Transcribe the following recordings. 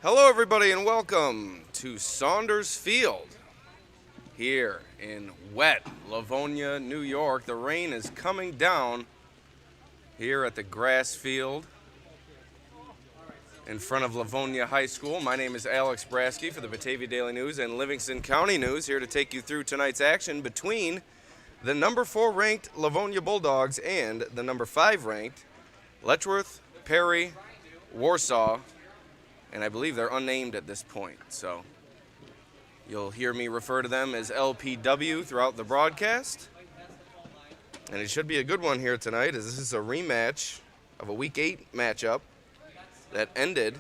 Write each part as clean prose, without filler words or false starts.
Hello, everybody, and welcome to Saunders Field here in wet Livonia, New York. The rain is coming down here at the grass field in front of Livonia High School. My name is Alex Brasky for the Batavia Daily News and Livingston County News, here to take you through tonight's action between the number 4 ranked Livonia Bulldogs and the number 5 ranked Letchworth, Perry, Warsaw, and I believe they're unnamed at this point, so you'll hear me refer to them as LPW throughout the broadcast. And it should be a good one here tonight, as this is a rematch of a Week 8 matchup that ended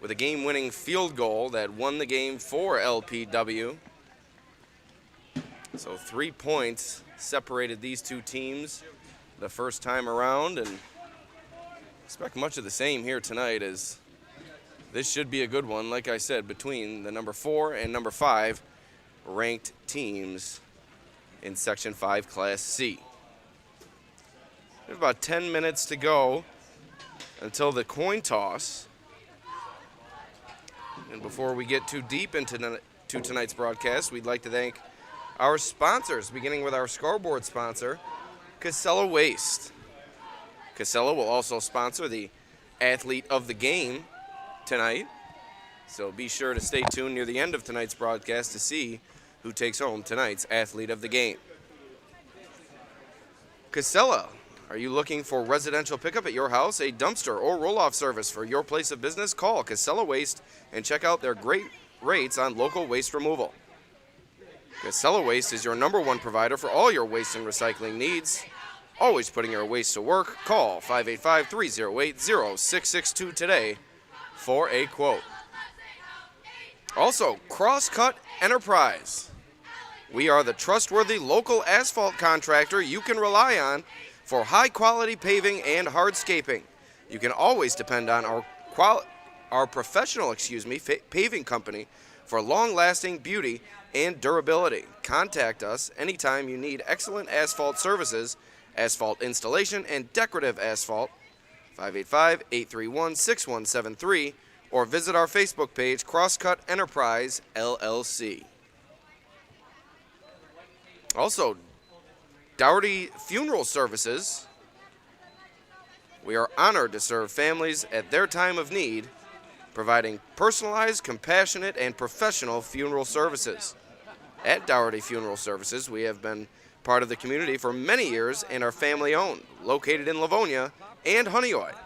with a game-winning field goal that won the game for LPW. So 3 points separated these two teams the first time around, and expect much of the same here tonight, as this should be a good one, like I said, between the number 4 and number 5 ranked teams in Section 5 Class C. There's about 10 minutes to go until the coin toss. And before we get too deep into tonight's broadcast, we'd like to thank our sponsors, beginning with our scoreboard sponsor, Casella Waste. Casella will also sponsor the Athlete of the Game tonight, so be sure to stay tuned near the end of tonight's broadcast to see who takes home tonight's Athlete of the Game. Casella, are you looking for residential pickup at your house, a dumpster, or roll-off service for your place of business? Call Casella Waste and check out their great rates on local waste removal. Casella Waste is your #1 provider for all your waste and recycling needs. Always putting your waste to work. Call 585-308-0662 today for a quote. Also, Crosscut Enterprise. We are the trustworthy local asphalt contractor you can rely on for high-quality paving and hardscaping. You can always depend on our professional paving company for long-lasting beauty and durability. Contact us anytime you need excellent asphalt services, asphalt installation, and decorative asphalt. 585-831-6173, or visit our Facebook page, Crosscut Enterprise, LLC. Also, Dougherty Funeral Services. We are honored to serve families at their time of need, providing personalized, compassionate, and professional funeral services. At Dougherty Funeral Services, we have been part of the community for many years and are family-owned, located in Livonia and Honeoye.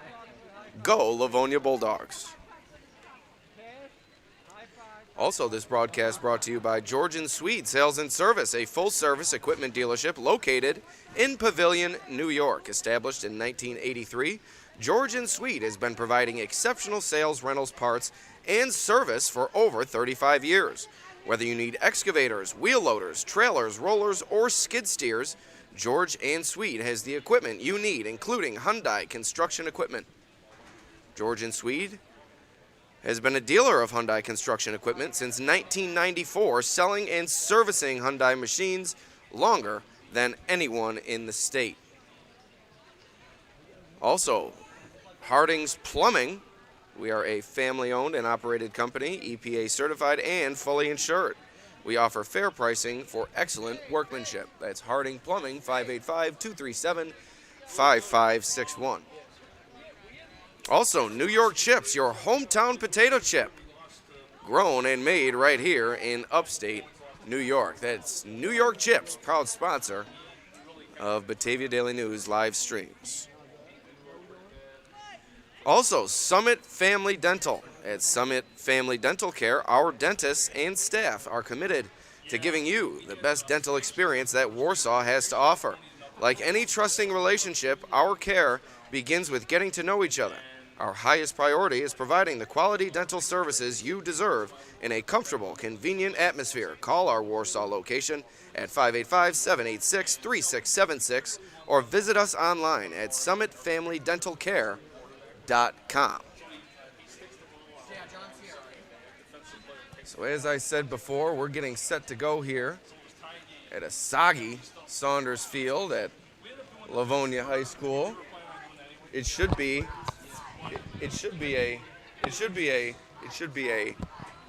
Go Livonia Bulldogs. Also, this broadcast brought to you by George & Swede Sales and Service, a full-service equipment dealership located in Pavilion, New York. Established in 1983, George & Swede has been providing exceptional sales, rentals, parts, and service for over 35 years. Whether you need excavators, wheel loaders, trailers, rollers, or skid steers, George & Swede has the equipment you need, including Hyundai construction equipment. George & Swede has been a dealer of Hyundai construction equipment since 1994, selling and servicing Hyundai machines longer than anyone in the state. Also, Harding's Plumbing. We are a family-owned and operated company, EPA certified and fully insured. We offer fair pricing for excellent workmanship. That's Harding Plumbing, 585-237-5561. Also, New York Chips, your hometown potato chip, grown and made right here in upstate New York. That's New York Chips, proud sponsor of Batavia Daily News live streams. Also, Summit Family Dental. At Summit Family Dental Care, our dentists and staff are committed to giving you the best dental experience that Warsaw has to offer. Like any trusting relationship, our care begins with getting to know each other. Our highest priority is providing the quality dental services you deserve in a comfortable, convenient atmosphere. Call our Warsaw location at 585-786-3676 or visit us online at summitfamilydentalcare.com. So as I said before, we're getting set to go here at a soggy Saunders Field at Livonia High School. It should be a It should be a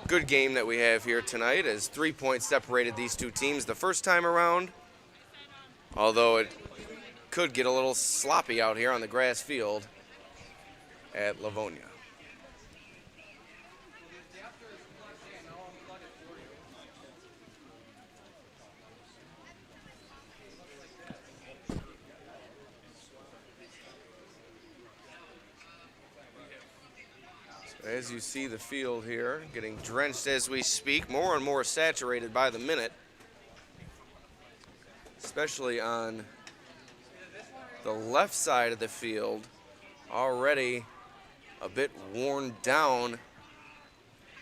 good game that we have here tonight, as 3 points separated these two teams the first time around, although it could get a little sloppy out here on the grass field at Livonia. As you see the field here, getting drenched as we speak, more and more saturated by the minute, especially on the left side of the field, already a bit worn down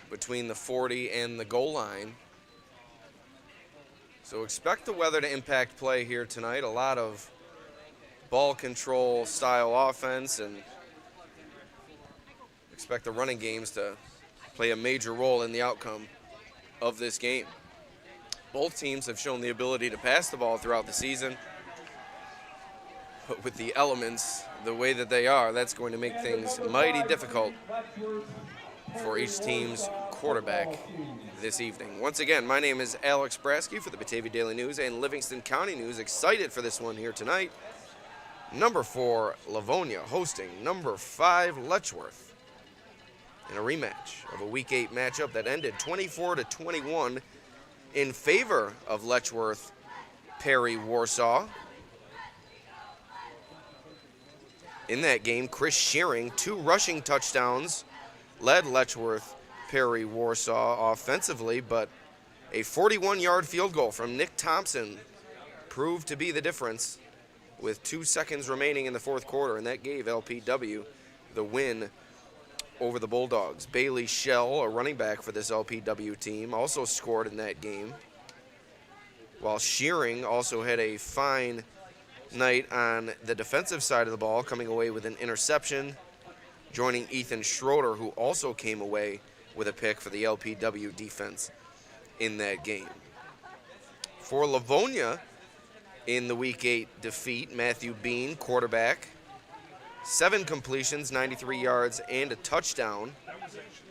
between the 40 and the goal line. So expect the weather to impact play here tonight. A lot of ball control style offense, and expect the running games to play a major role in the outcome of this game. Both teams have shown the ability to pass the ball throughout the season, but with the elements the way that they are, that's going to make things mighty difficult for each team's quarterback this evening. Once again, my name is Alex Brasky for the Batavia Daily News and Livingston County News. Excited for this one here tonight. Number 4, Livonia hosting number 5, Letchworth, in a rematch of a Week 8 matchup that ended 24-21 in favor of Letchworth Perry Warsaw. In that game, Chris Shearing, 2 rushing touchdowns, led Letchworth Perry Warsaw offensively, but a 41-yard field goal from Nick Thompson proved to be the difference with 2 seconds remaining in the fourth quarter, and that gave LPW the win over the Bulldogs. Bailey Shell, a running back for this LPW team, also scored in that game, while Shearing also had a fine night on the defensive side of the ball, coming away with an interception, joining Ethan Schroeder, who also came away with a pick for the LPW defense in that game. For Livonia, in the Week 8 defeat, Matthew Bean, quarterback, 7 completions, 93 yards, and a touchdown,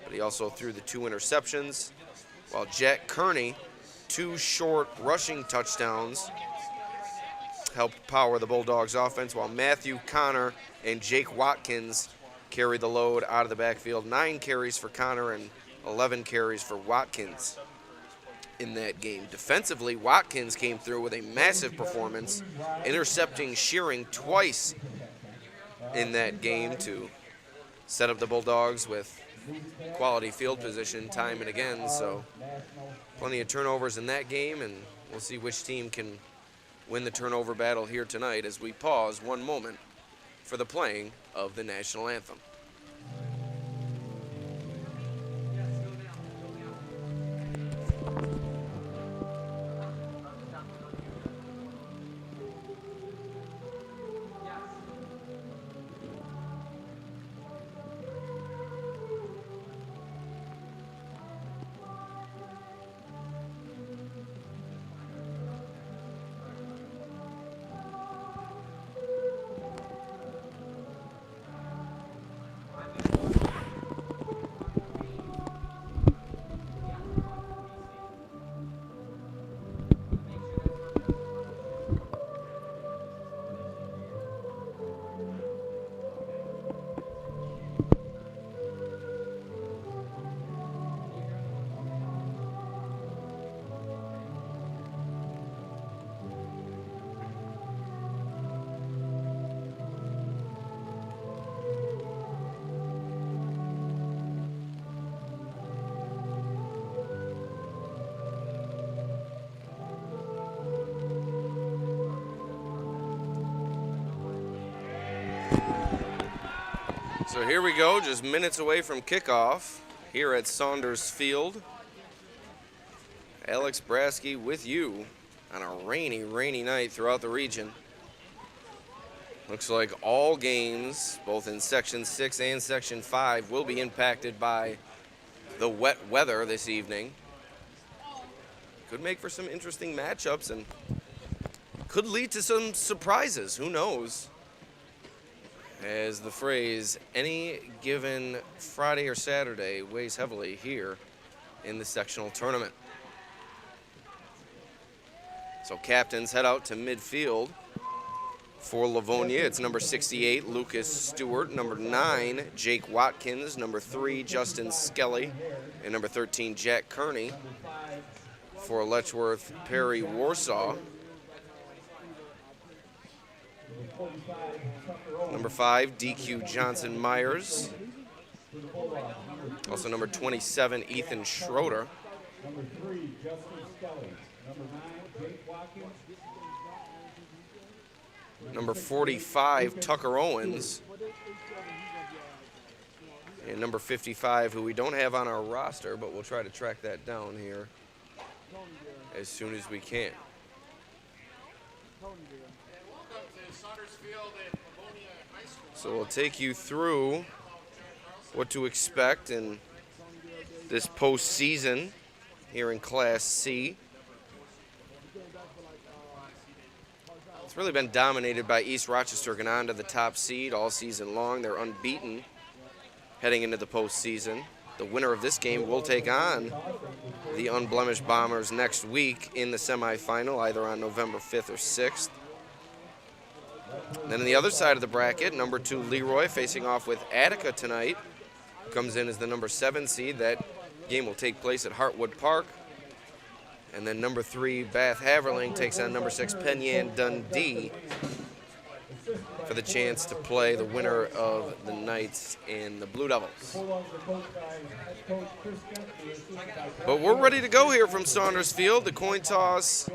but he also threw the 2 interceptions, while Jack Kearney, 2 short rushing touchdowns, helped power the Bulldogs offense, while Matthew Connor and Jake Watkins carried the load out of the backfield. 9 carries for Connor and 11 carries for Watkins in that game. Defensively, Watkins came through with a massive performance, intercepting Shearing twice in that game to set up the Bulldogs with quality field position time and again. So plenty of turnovers in that game, and we'll see which team can win the turnover battle here tonight as we pause one moment for the playing of the national anthem. So here we go, just minutes away from kickoff here at Saunders Field. Alex Brasky with you on a rainy night throughout the region. Looks like all games, both in Section 6 and Section 5, will be impacted by the wet weather this evening. Could make for some interesting matchups and could lead to some surprises. Who knows? as the phrase any given Friday or Saturday weighs heavily here in the sectional tournament. So captains head out to midfield for Livonia. It's number 68, Lucas Stewart, number 9, Jake Watkins, number 3, Justin Skelly, and number 13, Jack Kearney. For Letchworth, Perry Warsaw. Number 5, DQ Johnson Myers. Also number 27, Ethan Schroeder. Number 3, Justin Skelly. Number 9, Jake Watkins. Number 45, Tucker Owens. And number 55, who we don't have on our roster, but we'll try to track that down here as soon as we can. So we'll take you through what to expect in this postseason here in Class C. It's really been dominated by East Rochester Gananda, the top seed all season long. They're unbeaten heading into the postseason. The winner of this game will take on the unblemished Bombers next week in the semifinal, either on November 5th or 6th. And then on the other side of the bracket, number 2 Leroy facing off with Attica tonight. Comes in as the number 7 seed. That game will take place at Hartwood Park. And then number 3 Bath Haverling takes on number 6 Penyan Dundee for the chance to play the winner of the Knights and the Blue Devils. But we're ready to go here from Saunders Field. The coin toss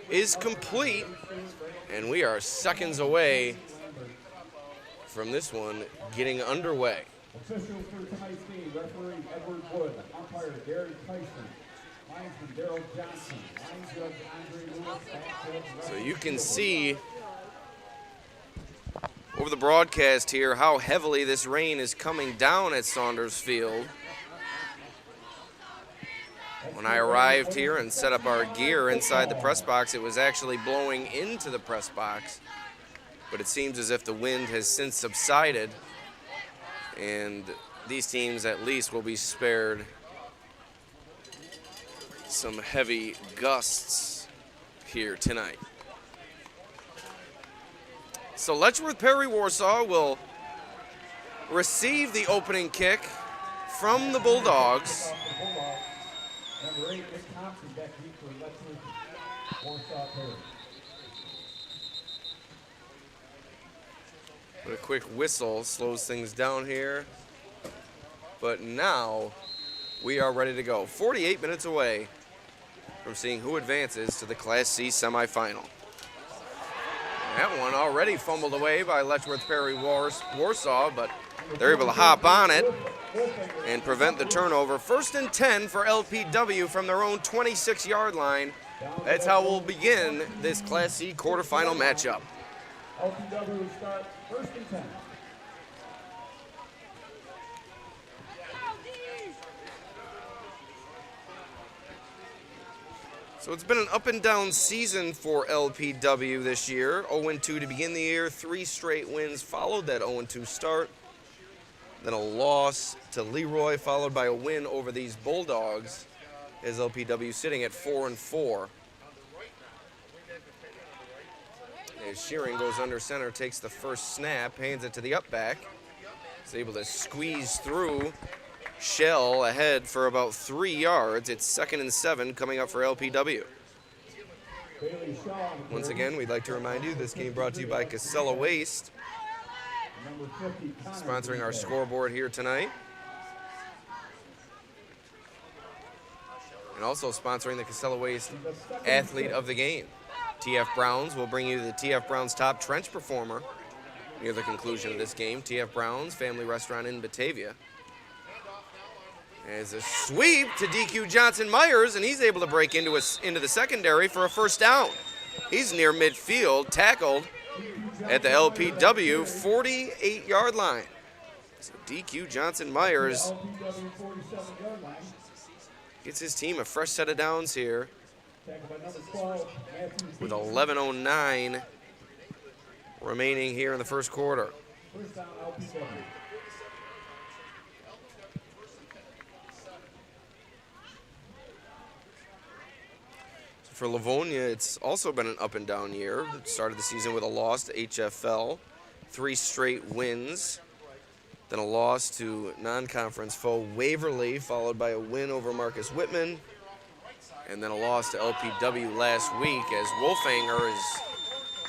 is complete, and we are seconds away from this one getting underway. Officials for tonight's game, referee Edward Wood, umpire Gary Tyson, linesman Daryl Johnson, line judge Andre Lewis, back judge. So you can see over the broadcast here how heavily this rain is coming down at Saunders Field. When I arrived here and set up our gear inside the press box, it was actually blowing into the press box. But it seems as if the wind has since subsided, and these teams at least will be spared some heavy gusts here tonight. So Letchworth Perry Warsaw will receive the opening kick from the Bulldogs. Number 8, Nick Thompson, back deep for Letchworth, Warsaw Perry. But a quick whistle slows things down here. But now we are ready to go. 48 minutes away from seeing who advances to the Class C semifinal. That one already fumbled away by Letchworth Perry Warsaw, but they're able to hop on it and prevent the turnover. 1st and 10 for LPW from their own 26-yard line. That's how we'll begin this Class C quarterfinal matchup. LPW will start 1st and 10. So it's been an up and down season for LPW this year. 0-2 to begin the year, 3 straight wins followed that 0-2 start. Then a loss to Leroy, followed by a win over these Bulldogs, as LPW sitting at 4-4. As Shearing goes under center, takes the first snap, hands it to the up back. He's able to squeeze through. Shell ahead for about 3 yards. It's 2nd and 7 coming up for LPW. Once again, we'd like to remind you this game brought to you by Casella Waste, sponsoring our scoreboard here tonight. And also sponsoring the Casella Waste Athlete of the Game. TF Browns will bring you the TF Browns Top Trench Performer near the conclusion of this game. TF Browns Family Restaurant in Batavia. As a sweep to DQ Johnson Myers, and he's able to break into the secondary for a first down. He's near midfield, tackled at the LPW 48-yard line. So DQ Johnson Myers gets his team a fresh set of downs here with 11:09 remaining here in the first quarter. First down, LPW. For Livonia, it's also been an up and down year. It started the season with a loss to HFL, 3 straight wins, then a loss to non-conference foe Waverly, followed by a win over Marcus Whitman, and then a loss to LPW last week as Wolfanger is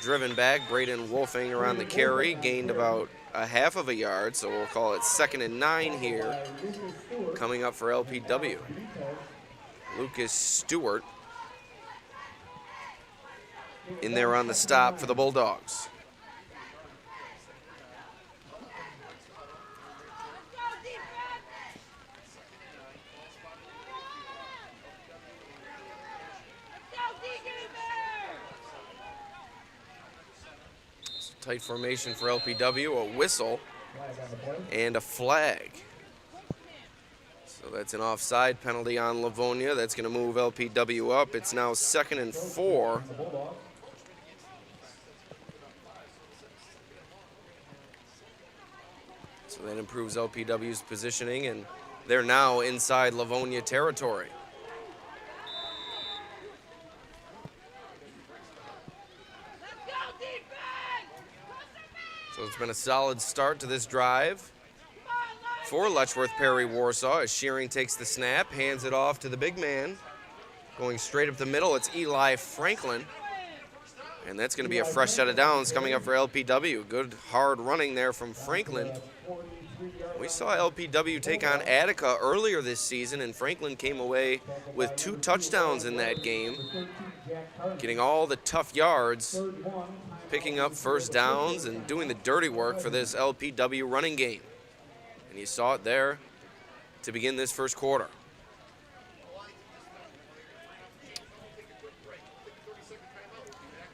driven back. Braden Wolfanger on the carry, gained about a half of a yard, so we'll call it 2nd and 9 here. Coming up for LPW, Lucas Stewart in there on the stop for the Bulldogs. Tight formation for LPW, a whistle and a flag. So that's an offside penalty on Livonia. That's going to move LPW up. It's now 2nd and 4. So that improves LPW's positioning, and they're now inside Livonia territory. So it's been a solid start to this drive for Letchworth Perry Warsaw as Shearing takes the snap, hands it off to the big man. Going straight up the middle, it's Eli Franklin. And that's going to be a fresh set of downs coming up for LPW. Good hard running there from Franklin. We saw LPW take on Attica earlier this season, and Franklin came away with 2 touchdowns in that game, getting all the tough yards, picking up first downs, and doing the dirty work for this LPW running game. And you saw it there to begin this first quarter.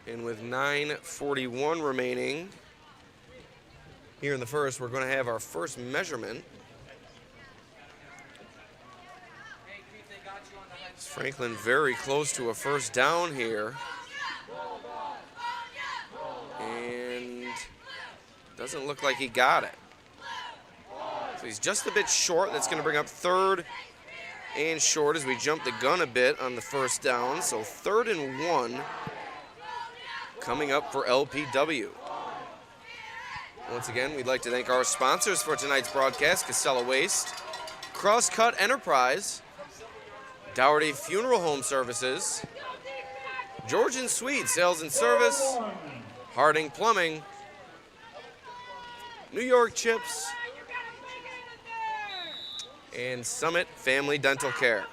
And with 9:41 remaining here in the first, we're going to have our first measurement. Franklin very close to a first down here. And doesn't look like he got it. So he's just a bit short. That's going to bring up 3rd and short as we jump the gun a bit on the first down. So 3rd and 1 coming up for LPW. Once again, we'd like to thank our sponsors for tonight's broadcast: Casella Waste, Crosscut Enterprise, Dougherty Funeral Home Services, Georgian Swede Sales and Service, Harding Plumbing, New York Chips, and Summit Family Dental Care.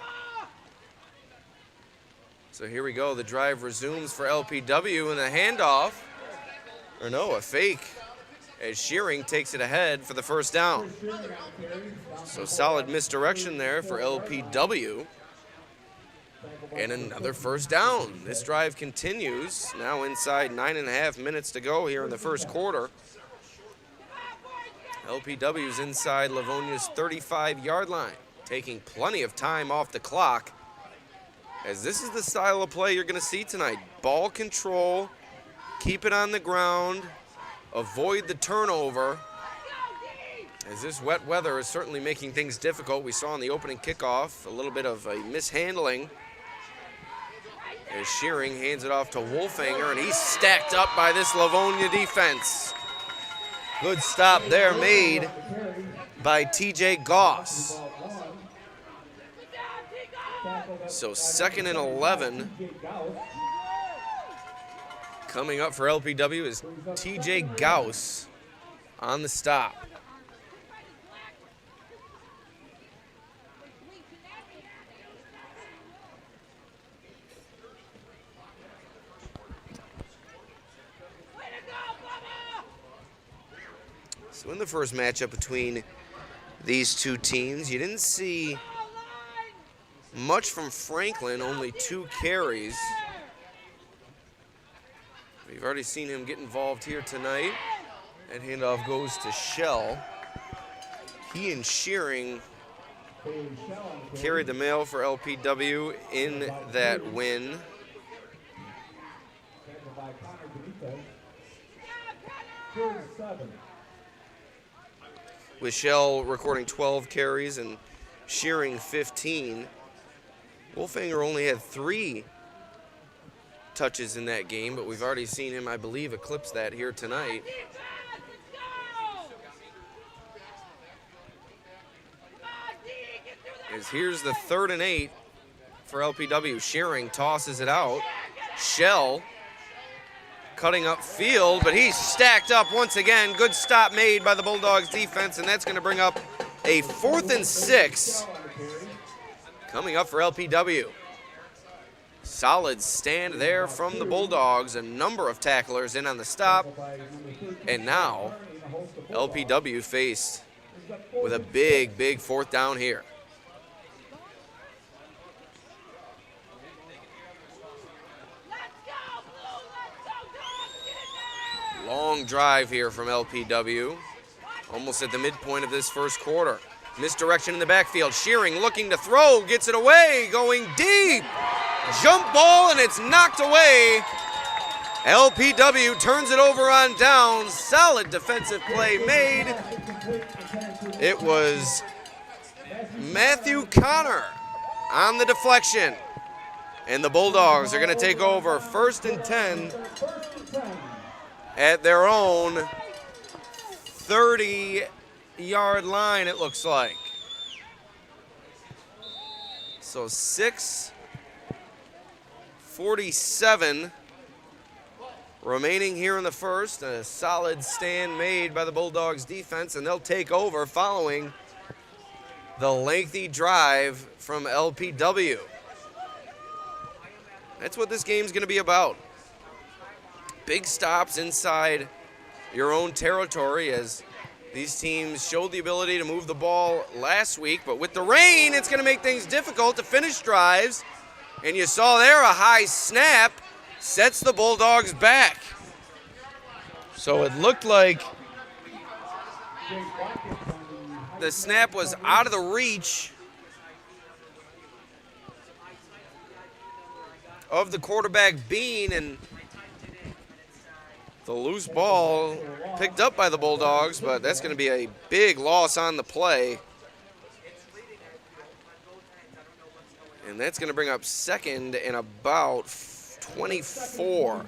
So here we go. The drive resumes for LPW, and the handoff, or no, a fake, as Shearing takes it ahead for the first down. So solid misdirection there for LPW. And another first down. This drive continues. Now inside 9.5 minutes to go here in the first quarter. LPW's inside Livonia's 35-yard line, taking plenty of time off the clock, as this is the style of play you're going to see tonight. Ball control, keep it on the ground, avoid the turnover, as this wet weather is certainly making things difficult. We saw in the opening kickoff a little bit of a mishandling as Shearing hands it off to Wolfanger, and he's stacked up by this Livonia defense. Good stop there made by TJ Goss. So 2nd and 11 coming up for LPW is TJ Gauss on the stop. So in the first matchup between these two teams, you didn't see much from Franklin, only 2 carries. We've already seen him get involved here tonight. That handoff goes to Shell. He and Shearing carried the mail for LPW in that win. with Shell recording 12 carries and Shearing 15. Wolfinger only had 3 touches in that game, but we've already seen him, I believe, eclipse that here tonight. As here's the 3rd and 8 for LPW. Shearing tosses it out. Shell cutting up field, but he's stacked up once again. Good stop made by the Bulldogs defense, and that's going to bring up a 4th and 6 coming up for LPW. Solid stand there from the Bulldogs. A number of tacklers in on the stop, and now LPW faced with a big 4th down here. Long drive here from LPW, almost at the midpoint of this first quarter. Misdirection in the backfield. Shearing looking to throw, gets it away, going deep. Jump ball, and it's knocked away. LPW turns it over on downs. Solid defensive play made. It was Matthew Connor on the deflection. And the Bulldogs are going to take over 1st and 10 at their own 30-yard line, it looks like. So 6:47 remaining here in the first. A solid stand made by the Bulldogs defense, and they'll take over following the lengthy drive from LPW. That's what this game's going to be about. Big stops inside your own territory, as these teams showed the ability to move the ball last week, but with the rain, it's going to make things difficult to finish drives. And you saw there a high snap sets the Bulldogs back. So it looked like the snap was out of the reach of the quarterback Bean, and the loose ball picked up by the Bulldogs, but that's going to be a big loss on the play. And that's going to bring up 2nd and about 24.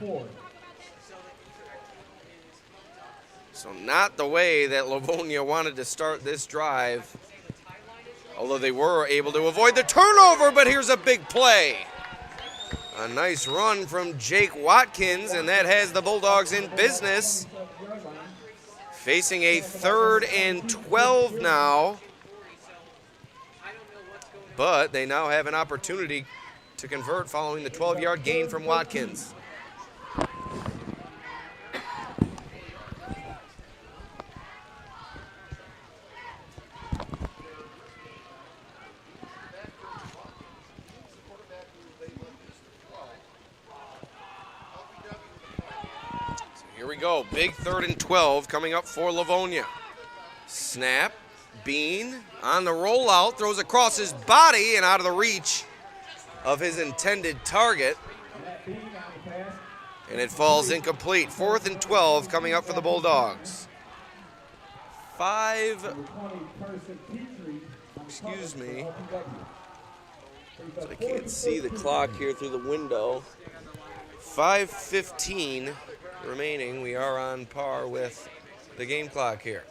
So not the way that Livonia wanted to start this drive, although they were able to avoid the turnover, but here's a big play. A nice run from Jake Watkins, and that has the Bulldogs in business. Facing a 3rd and 12 now. But they now have an opportunity to convert following the 12-yard gain from Watkins. Here we go, big 3rd and 12 coming up for Livonia. Snap, Bean on the rollout, throws across his body and out of the reach of his intended target. And it falls incomplete. 4th and 12 coming up for the Bulldogs. Excuse me. So I can't see the clock here through the window. 5:15 remaining. We are on par with the game clock here.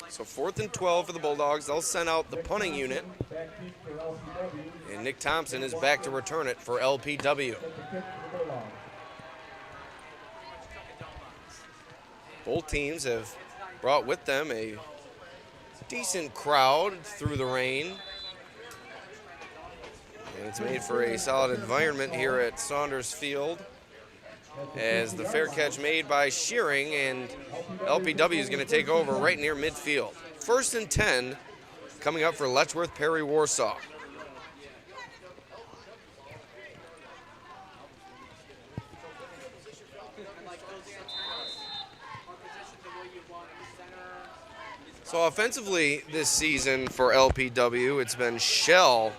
So 4th and 12 for the Bulldogs. They'll send out the punting unit. And Nick Thompson is back to return it for LPW. Both teams have brought with them a decent crowd through the rain. And it's made for a solid environment here at Saunders Field, as the fair catch made by Shearing, and LPW is going to take over right near midfield. 1st and 10 coming up for Letchworth Perry Warsaw. So offensively this season for LPW, it's been Shell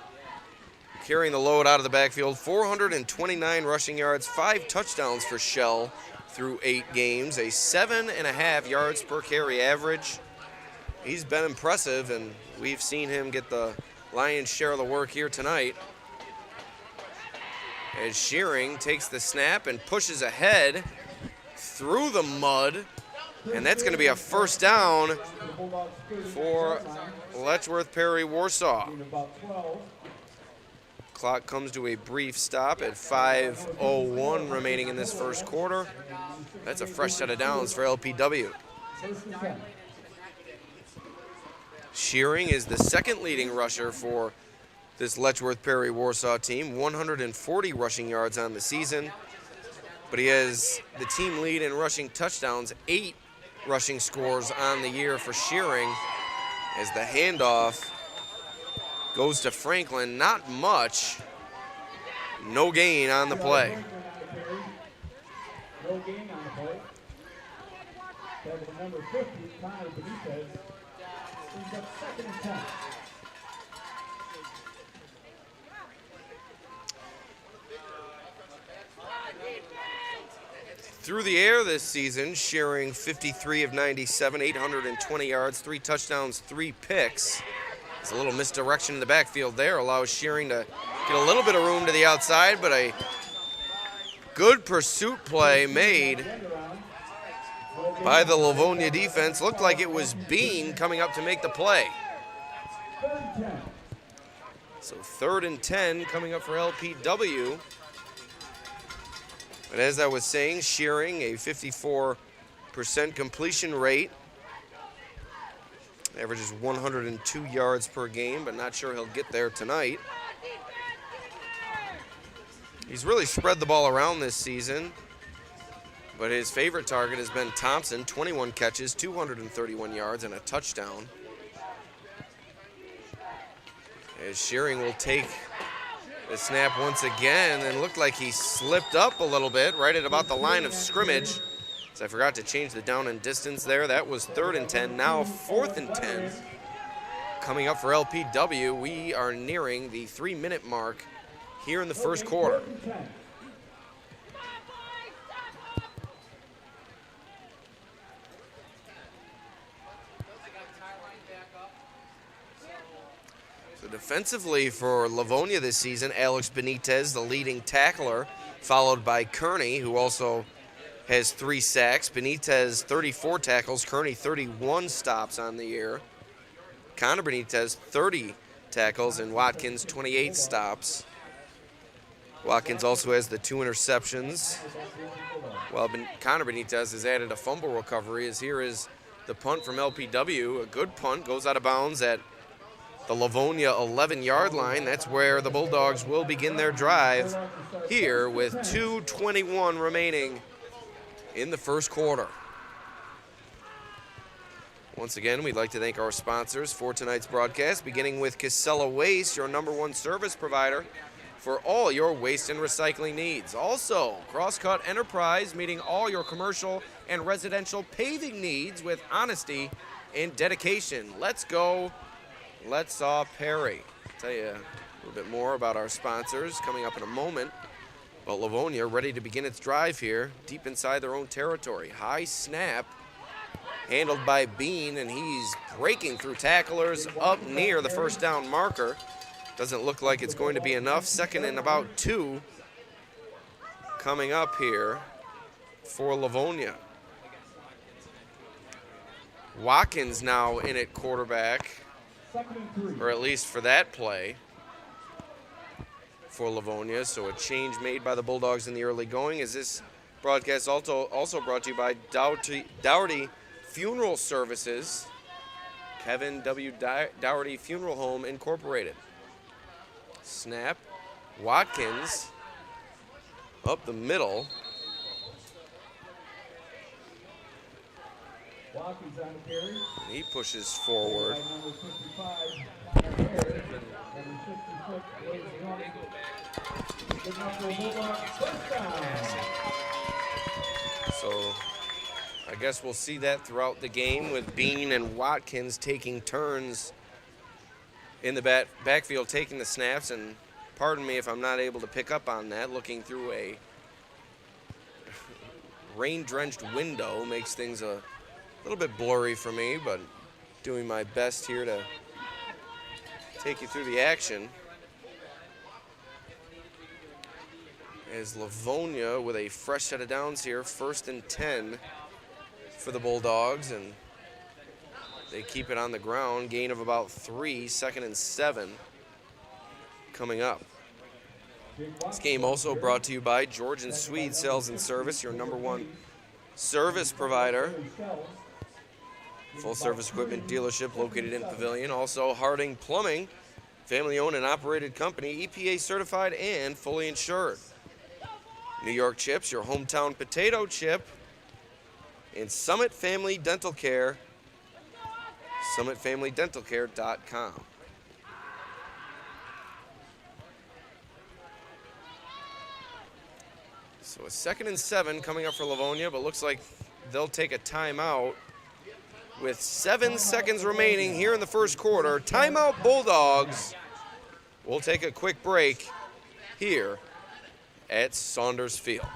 carrying the load out of the backfield. 429 rushing yards, 5 touchdowns for Shell through 8 games, a 7.5 yards per carry average. he's been impressive, and we've seen him get the lion's share of the work here tonight. As Shearing takes the snap and pushes ahead through the mud, and that's going to be a first down for Letchworth Perry Warsaw. Clock comes to a brief stop at 5:01 remaining in this first quarter. That's a fresh set of downs for LPW. Shearing is the second leading rusher for this Letchworth Perry Warsaw team, 140 rushing yards on the season. But he has the team lead in rushing touchdowns, 8 rushing scores on the year for Shearing, as the handoff goes to Franklin. Not much. No gain on the play. No gain on the play. Number 50, Connor Benitez, brings up 2nd and 10. Through the air this season, Shearing 53 of 97, 820 yards, 3 touchdowns, 3 picks. It's a little misdirection in the backfield there, allows Shearing to get a little bit of room to the outside, but a good pursuit play made by the Livonia defense. Looked like it was Bean coming up to make the play. So 3rd and 10 coming up for LPW. But as I was saying, Shearing, a 54% completion rate. Averages 102 yards per game, but not sure he'll get there tonight. He's really spread the ball around this season, but his favorite target has been Thompson, 21 catches, 231 yards, and a touchdown. As Shearing will take the snap once again, and looked like he slipped up a little bit right at about the line of scrimmage. So I forgot to change the down and distance there. That was 3rd and 10, now 4th and 10. Coming up for LPW, we are nearing the 3-minute mark here in the first quarter. So defensively for Livonia this season, Alex Benitez, the leading tackler, followed by Kearney, who also has 3 sacks. Benitez, 34 tackles. Kearney, 31 stops on the year. Connor Benitez, 30 tackles, and Watkins, 28 stops. Watkins also has the 2 interceptions, while Connor Benitez has added a fumble recovery, as here is the punt from LPW. A good punt, goes out of bounds at the Livonia 11-yard line. That's where the Bulldogs will begin their drive here with 2:21 remaining in the first quarter. Once again, we'd like to thank our sponsors for tonight's broadcast, beginning with Casella Waste, your #1 service provider for all your waste and recycling needs. Also, Crosscut Enterprise, meeting all your commercial and residential paving needs with honesty and dedication. Let's go, Letchworth Perry. I'll tell you a little bit more about our sponsors coming up in a moment. But Livonia ready to begin its drive here, deep inside their own territory. High snap, handled by Bean, and he's breaking through tacklers up near the first down marker. Doesn't look like it's going to be enough. 2nd and about 2 coming up here for Livonia. Watkins now in at quarterback, or at least for that play for Livonia. So a change made by the Bulldogs in the early going. Is this broadcast also brought to you by Dougherty Funeral Services, Kevin W. Dougherty Funeral Home Incorporated. Snap, Watkins up the middle. Watkins on the carry. And he pushes forward. Number 55, number 56, good enough for a Bulldog touchdown. So I guess we'll see that throughout the game, with Bean and Watkins taking turns in the backfield, taking the snaps. And pardon me if I'm not able to pick up on that. Looking through a rain-drenched window makes things a little bit blurry for me, but doing my best here to take you through the action. As Livonia with a fresh set of downs here, 1st and 10 for the Bulldogs, and they keep it on the ground. Gain of about 3, 2nd and 7 coming up. This game also brought to you by Georgian Swede Sales and Service, your #1 service provider. Full service equipment dealership located in Pavilion. Also Harding Plumbing, family owned and operated company, EPA certified and fully insured. New York Chips, your hometown potato chip. And Summit Family Dental Care, summitfamilydentalcare.com. So a 2nd and 7 coming up for Livonia, but looks like they'll take a timeout with 7 seconds remaining here in the first quarter. Timeout Bulldogs. We'll take a quick break here at Saunders Field.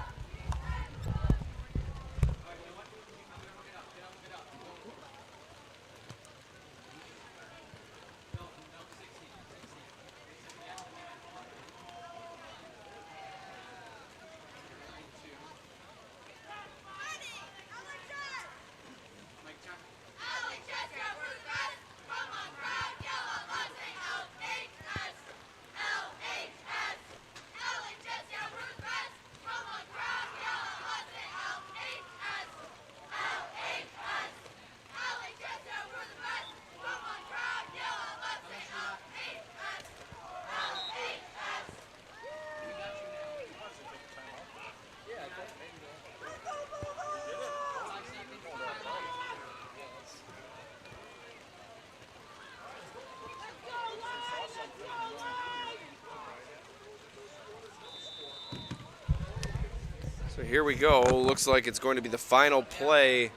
So here we go. Looks like it's going to be the final play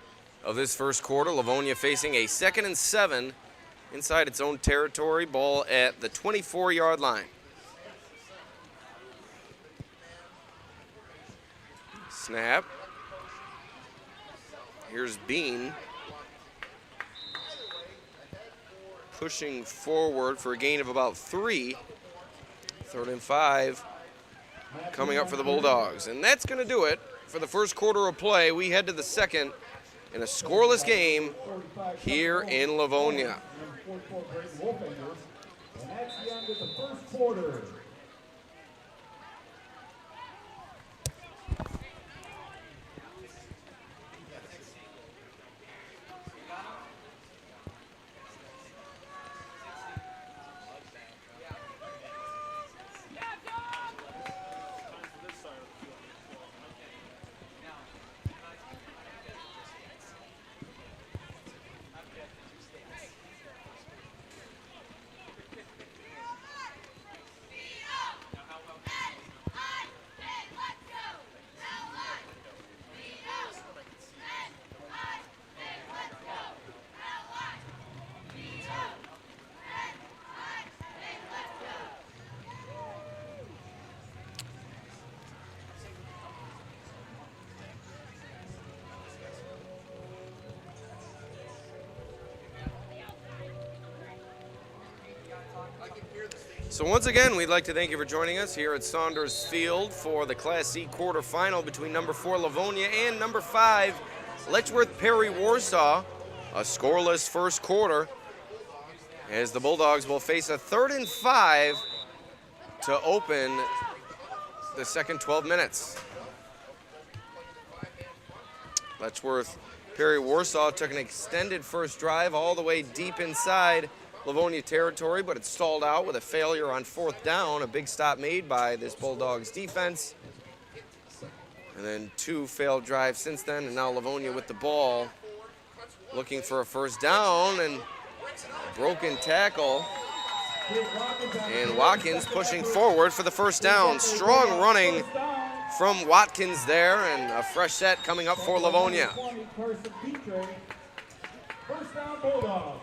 of this first quarter. Livonia facing a 2nd and 7 inside its own territory. Ball at the 24-yard line. Snap. Here's Bean. Pushing forward for a gain of about 3. 3rd and 5 coming up for the Bulldogs. And that's going to do it for the first quarter of play. We head to the second in a scoreless game here in Livonia. And that's the end of the first quarter. So once again, we'd like to thank you for joining us here at Saunders Field for the Class C quarterfinal between #4 Livonia and #5 Letchworth Perry Warsaw. A scoreless first quarter as the Bulldogs will face a 3rd and 5 to open the second 12 minutes. Letchworth Perry Warsaw took an extended first drive all the way deep inside Livonia territory, but it stalled out with a failure on 4th down. A big stop made by this Bulldogs defense. And then 2 failed drives since then, and now Livonia with the ball looking for a first down, and broken tackle. And Watkins pushing forward for the first down. Strong running from Watkins there, and a fresh set coming up for Livonia. First down, Bulldogs.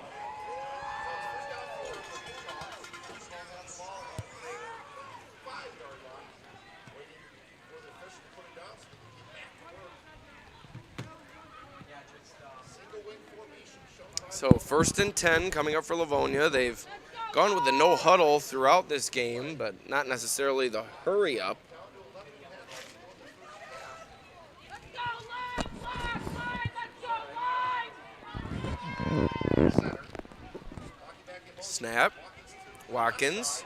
So 1st and 10 coming up for Livonia. They've gone with the no huddle throughout this game, but not necessarily the hurry up. Snap. Watkins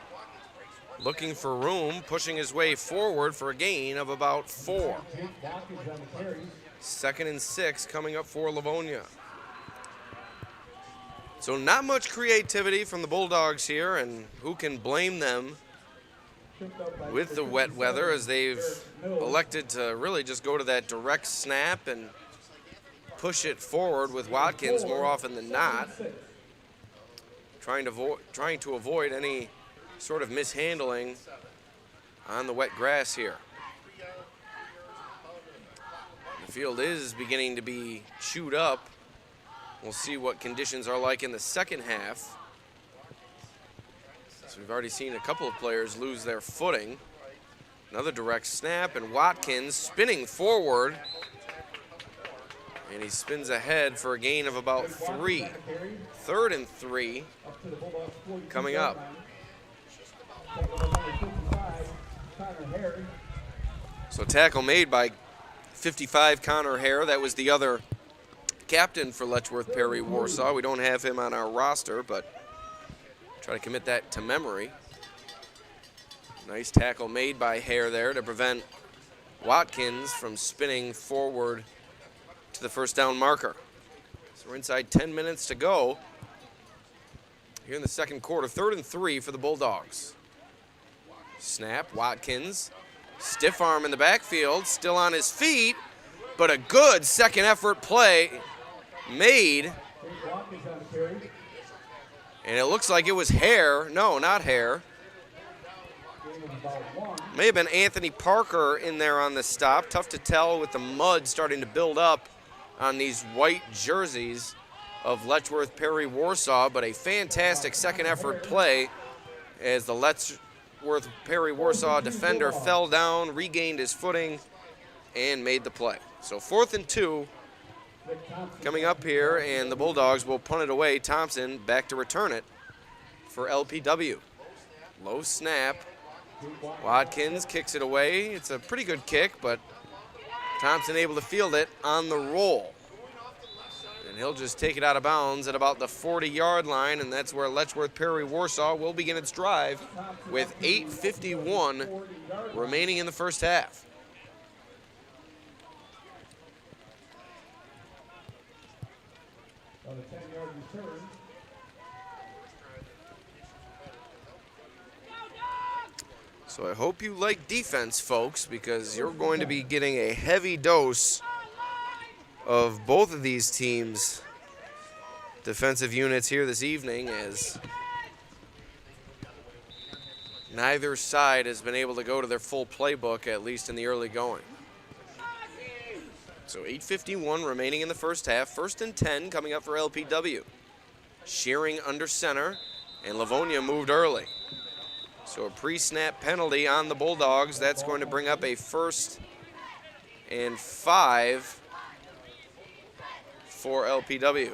looking for room, pushing his way forward for a gain of about 4. 2nd and 6 coming up for Livonia. So not much creativity from the Bulldogs here, and who can blame them with the wet weather, as they've elected to really just go to that direct snap and push it forward with Watkins more often than not, trying to avoid any sort of mishandling on the wet grass here. The field is beginning to be chewed up. We'll see what conditions are like in the second half. So we've already seen a couple of players lose their footing. Another direct snap, and Watkins spinning forward. And he spins ahead for a gain of about 3. 3rd and 3 coming up. So tackle made by 55 Connor Hare. That was the other captain for Letchworth Perry Warsaw. We don't have him on our roster, but try to commit that to memory. Nice tackle made by Hare there to prevent Watkins from spinning forward to the first down marker. So we're inside 10 minutes to go here in the second quarter. 3rd and 3 for the Bulldogs. Snap, Watkins, stiff arm in the backfield, still on his feet, but a good second effort play made. And it looks like it was Hare. No, not Hare. May have been Anthony Parker in there on the stop. Tough to tell with the mud starting to build up on these white jerseys of Letchworth Perry Warsaw, but a fantastic second effort play as the Letchworth Perry Warsaw defender fell down, regained his footing, and made the play. So 4th and 2 coming up here, and the Bulldogs will punt it away. Thompson back to return it for LPW. Low snap. Watkins kicks it away. It's a pretty good kick, but Thompson able to field it on the roll. And he'll just take it out of bounds at about the 40-yard line, and that's where Letchworth Perry Warsaw will begin its drive with 8:51 remaining in the first half. On the 10-yard return. So I hope you like defense, folks, because you're going to be getting a heavy dose of both of these teams' defensive units here this evening, as neither side has been able to go to their full playbook, at least in the early going. So 8:51 remaining in the first half. 1st and 10 coming up for LPW. Shearing under center, and Livonia moved early. So a pre-snap penalty on the Bulldogs. That's going to bring up a 1st and 5 for LPW.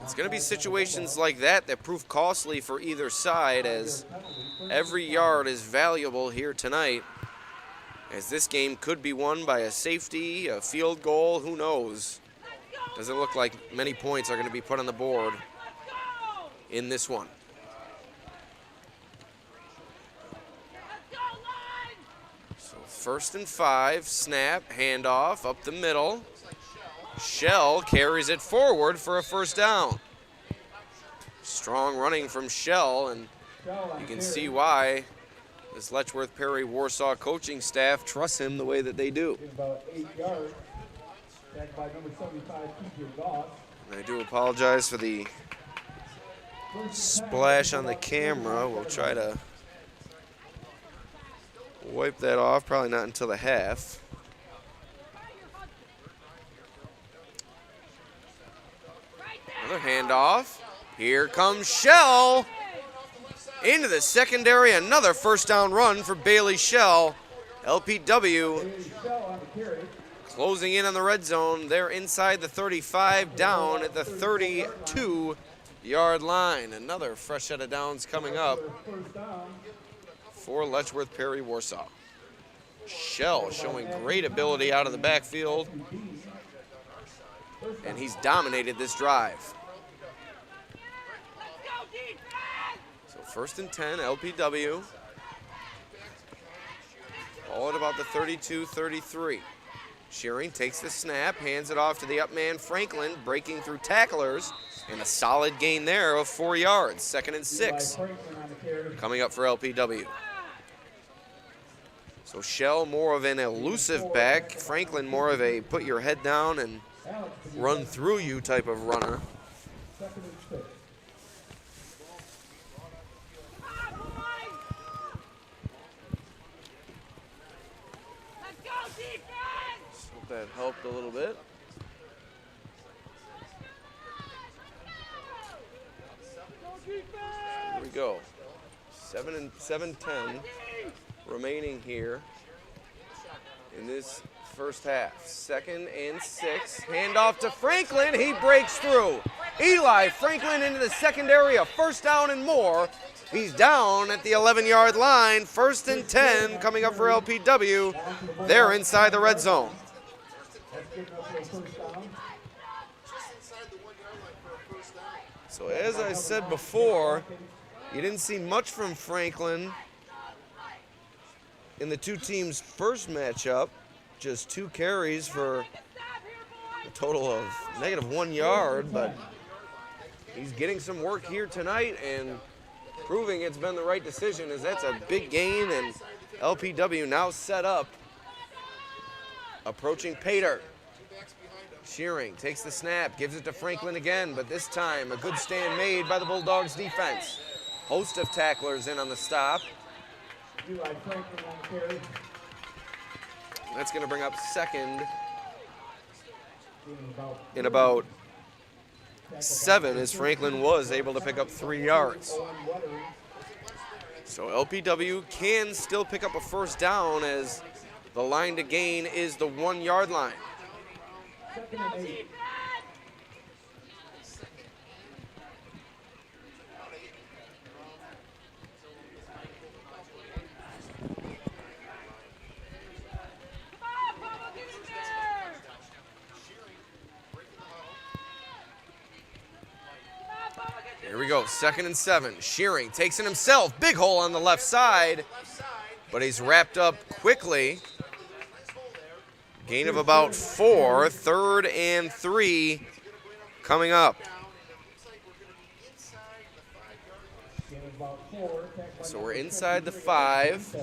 It's going to be situations like that that prove costly for either side, as every yard is valuable here tonight, as this game could be won by a safety, a field goal, who knows. Doesn't look like many points are going to be put on the board in this one. So 1st and 5, snap, handoff, up the middle. Shell carries it forward for a first down. Strong running from Shell, and you can see why this Letchworth Perry Warsaw coaching staff trusts him the way that they do. About 8 yards. Back by number 75, TJ Goss. And I do apologize for the splash on the camera. We'll try to wipe that off, probably not until the half. Another handoff. Here comes Shell into the secondary. Another first down run for Bailey Shell. LPW Closing in on the red zone. They're inside the 35, down at the 32-yard line. Another fresh set of downs coming up for Letchworth Perry Warsaw. Shell showing great ability out of the backfield, and he's dominated this drive. So 1st and 10, LPW. Ball at about the 32-33. Shearing takes the snap, hands it off to the up man Franklin, breaking through tacklers, and a solid gain there of 4 yards. 2nd and 6 coming up for LPW. So Shell more of an elusive back, Franklin more of a put your head down and run through you type of runner. Hope that helped a little bit. Here we go. 7-10 remaining here in this first half. 2nd and 6. Handoff to Franklin. He breaks through. Eli Franklin into the secondary. A first down and more. He's down at the 11-yard line. 1st and 10 coming up for LPW. They're inside the red zone. So as I said before, you didn't see much from Franklin in the two teams' first matchup. Just 2 carries for a total of -1 yard, but he's getting some work here tonight and proving it's been the right decision, as that's a big gain, and LPW now set up. Approaching Pater. Shearing takes the snap, gives it to Franklin again, but this time a good stand made by the Bulldogs defense. Host of tacklers in on the stop. That's going to bring up 2nd in about 7, as Franklin was able to pick up 3 yards. So LPW can still pick up a first down, as the line to gain is the 1-yard line. 2nd and 8. Here we go, 2nd and 7. Shearing takes it himself. Big hole on the left side, but he's wrapped up quickly. Gain of about 4. 3rd and 3 coming up. So we're inside the 5.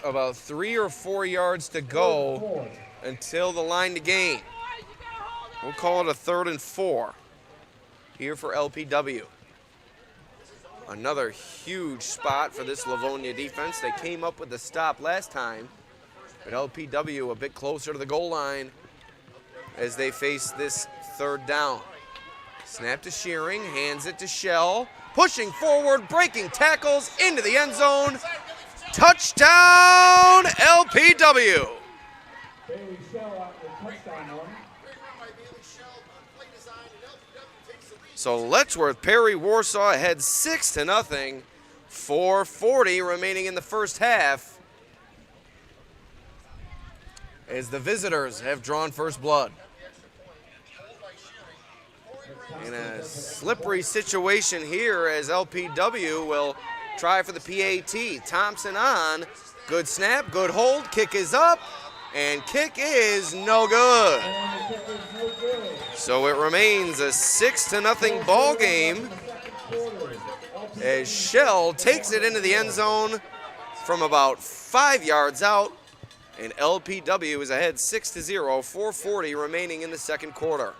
About 3 or 4 yards to go until the line to gain. We'll call it a 3rd and 4 here for LPW. Another huge spot for this Livonia defense. They came up with the stop last time, but LPW a bit closer to the goal line as they face this 3rd down. Snap to Shearing, hands it to Shell, pushing forward, breaking tackles into the end zone. Touchdown, LPW! Bailey Shell out for touchdown run. So Letchworth Perry Warsaw ahead 6-0. 4:40 remaining in the first half, as the visitors have drawn first blood. In a slippery situation here, as LPW will try for the PAT. Thompson on. Good snap, good hold. Kick is up, and kick is no good. So it remains a 6-0 ball game, as Shell takes it into the end zone from about 5 yards out, and LPW is ahead 6-0. 4:40 remaining in the second quarter.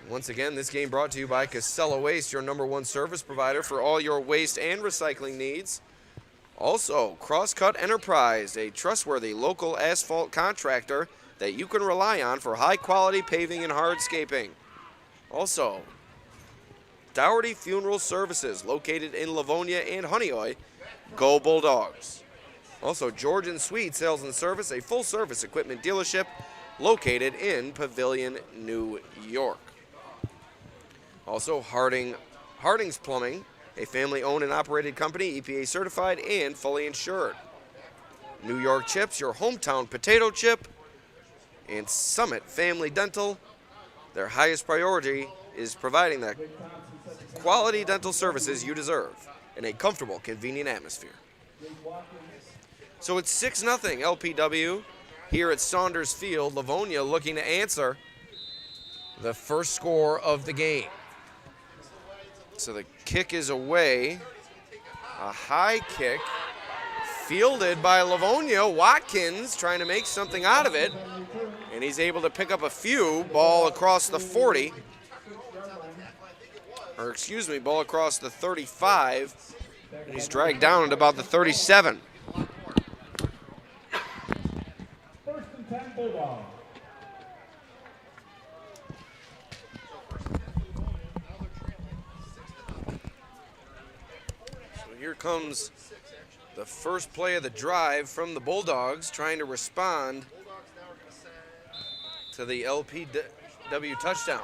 Once again, this game brought to you by Casella Waste, your #1 service provider for all your waste and recycling needs. Also, Crosscut Enterprise, a trustworthy local asphalt contractor that you can rely on for high-quality paving and hardscaping. Also, Dougherty Funeral Services, located in Livonia and Honeoye, Go Bulldogs. Also, Georgian Sweet Sales and Service, a full-service equipment dealership located in Pavilion, New York. Also, Harding's Plumbing, a family-owned and operated company, EPA certified and fully insured. New York Chips, your hometown potato chip. And Summit Family Dental, their highest priority is providing the quality dental services you deserve in a comfortable, convenient atmosphere. So it's 6-0 LPW here at Saunders Field. Livonia looking to answer the first score of the game. So the kick is away. A high kick fielded by Livonia. Watkins trying to make something out of it. And he's able to pick up a few. Ball across the 40. Or excuse me, ball across the 35. And he's dragged down at about the 37. First and 10 Bulldogs. So here comes the first play of the drive from the Bulldogs, trying to respond to the LPW touchdown.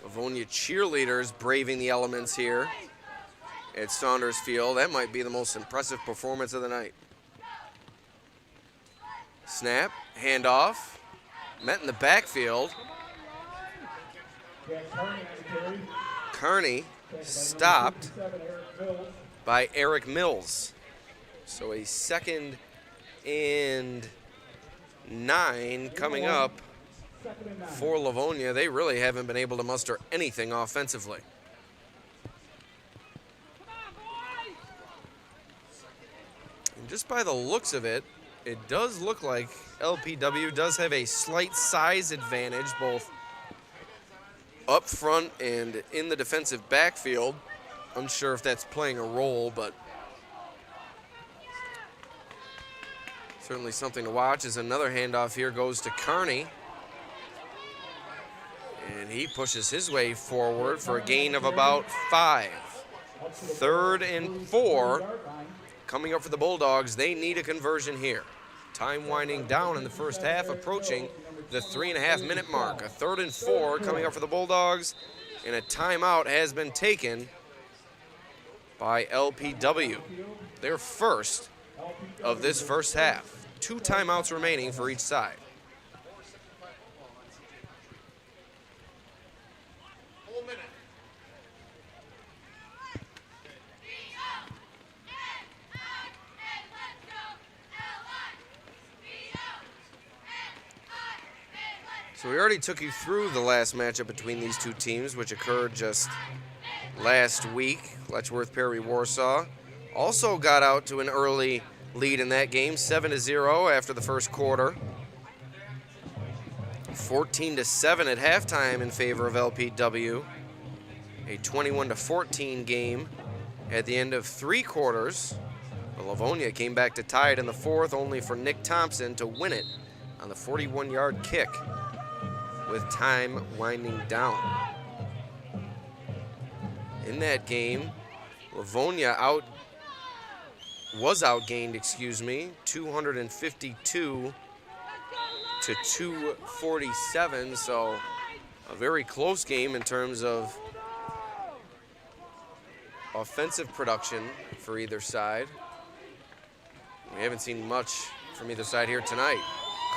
Livonia cheerleaders braving the elements here at Saunders Field. That might be the most impressive performance of the night. Snap, handoff, met in the backfield. Kearney stopped by Eric Mills. So a 2nd and 9 coming up for Livonia. They really haven't been able to muster anything offensively. And just by the looks of it, it does look like LPW does have a slight size advantage, both up front and in the defensive backfield. Unsure if that's playing a role, but certainly something to watch. As another handoff here goes to Kearney. And he pushes his way forward for a gain of about 5. 3rd and 4 coming up for the Bulldogs. They need a conversion here. Time winding down in the first half, approaching the 3.5-minute mark. A 3rd and 4 coming up for the Bulldogs, and a timeout has been taken by LPW. Their first of this first half. 2 timeouts remaining for each side. So we already took you through the last matchup between these two teams, which occurred just last week. Letchworth Perry Warsaw also got out to an early lead in that game, 7-0 after the first quarter. 14-7 at halftime in favor of LPW. A 21-14 game at the end of 3 quarters. But Livonia came back to tie it in the 4th, only for Nick Thompson to win it on the 41-yard kick with time winding down. In that game, Livonia was outgained, 252 to 247, so a very close game in terms of offensive production for either side. We haven't seen much from either side here tonight.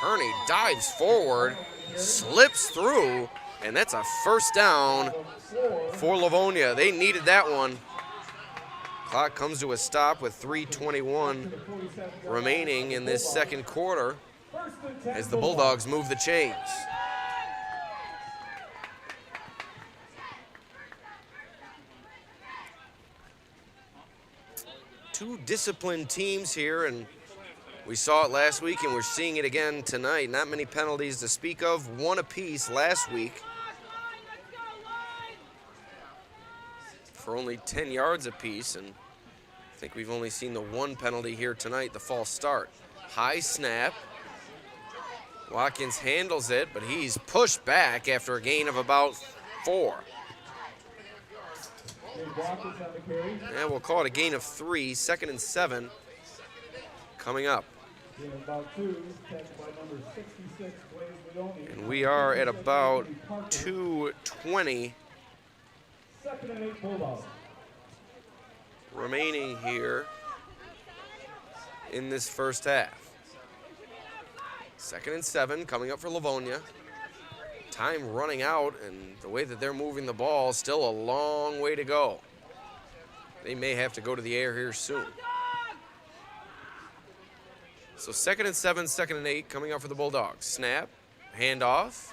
Kearney dives forward, slips through, and that's a first down for Livonia. They needed that one. Clock comes to a stop with 3:21 remaining in this second quarter as the Bulldogs move the chains. Two disciplined teams here, and we saw it last week and we're seeing it again tonight. Not many penalties to speak of, 1 apiece last week for only 10 yards apiece, and I think we've only seen the 1 penalty here tonight, the false start. High snap, Watkins handles it, but he's pushed back after a gain of about 4. And we'll call it a gain of 3, 2nd and 7 coming up. And we are at about 2:20 remaining here in this first half. 2nd and 7 coming up for Livonia. Time running out, and the way that they're moving the ball, still a long way to go. They may have to go to the air here soon. So 2nd and 7, 2nd and 8 coming up for the Bulldogs. Snap, handoff.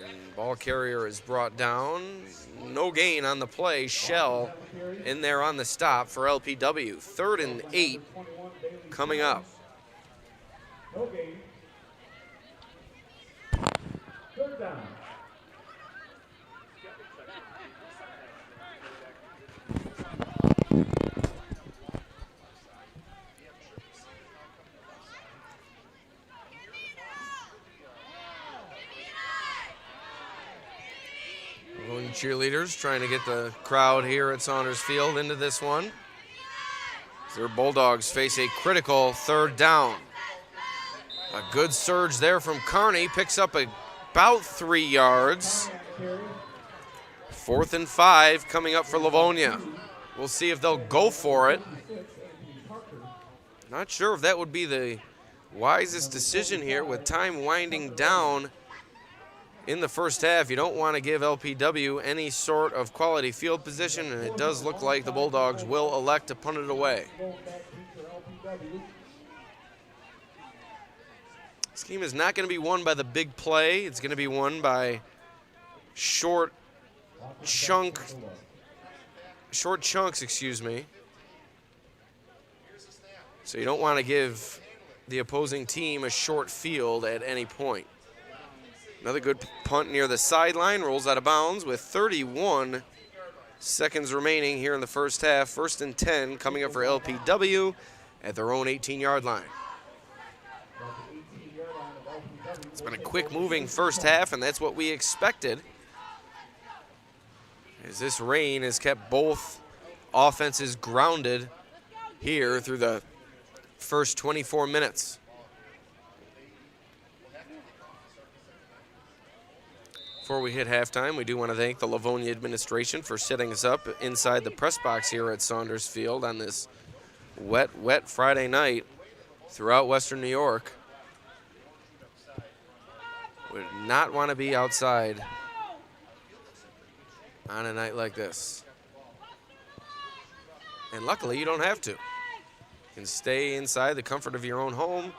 And ball carrier is brought down. No gain on the play. Shell in there on the stop for LPW. 3rd and 8 coming up. No gain. 3rd down. Cheerleaders trying to get the crowd here at Saunders Field into this one. Their Bulldogs face a critical 3rd down. A good surge there from Kearney, picks up about 3 yards. 4th and 5 coming up for Livonia. We'll see if they'll go for it. Not sure if that would be the wisest decision here with time winding down in the first half. You don't want to give LPW any sort of quality field position, and it does look like the Bulldogs will elect to punt it away. This game is not going to be won by the big play. It's going to be won by short chunks, excuse me. So you don't want to give the opposing team a short field at any point. Another good punt near the sideline, rolls out of bounds with 31 seconds remaining here in the first half. 1st and 10 coming up for LPW at their own 18-yard line. It's been a quick-moving first half, and that's what we expected, as this rain has kept both offenses grounded here through the first 24 minutes. Before we hit halftime, we do want to thank the Livonia administration for setting us up inside the press box here at Saunders Field on this wet Friday night throughout Western New York. Would not want to be outside on a night like this. And luckily, you don't have to. You can stay inside the comfort of your own home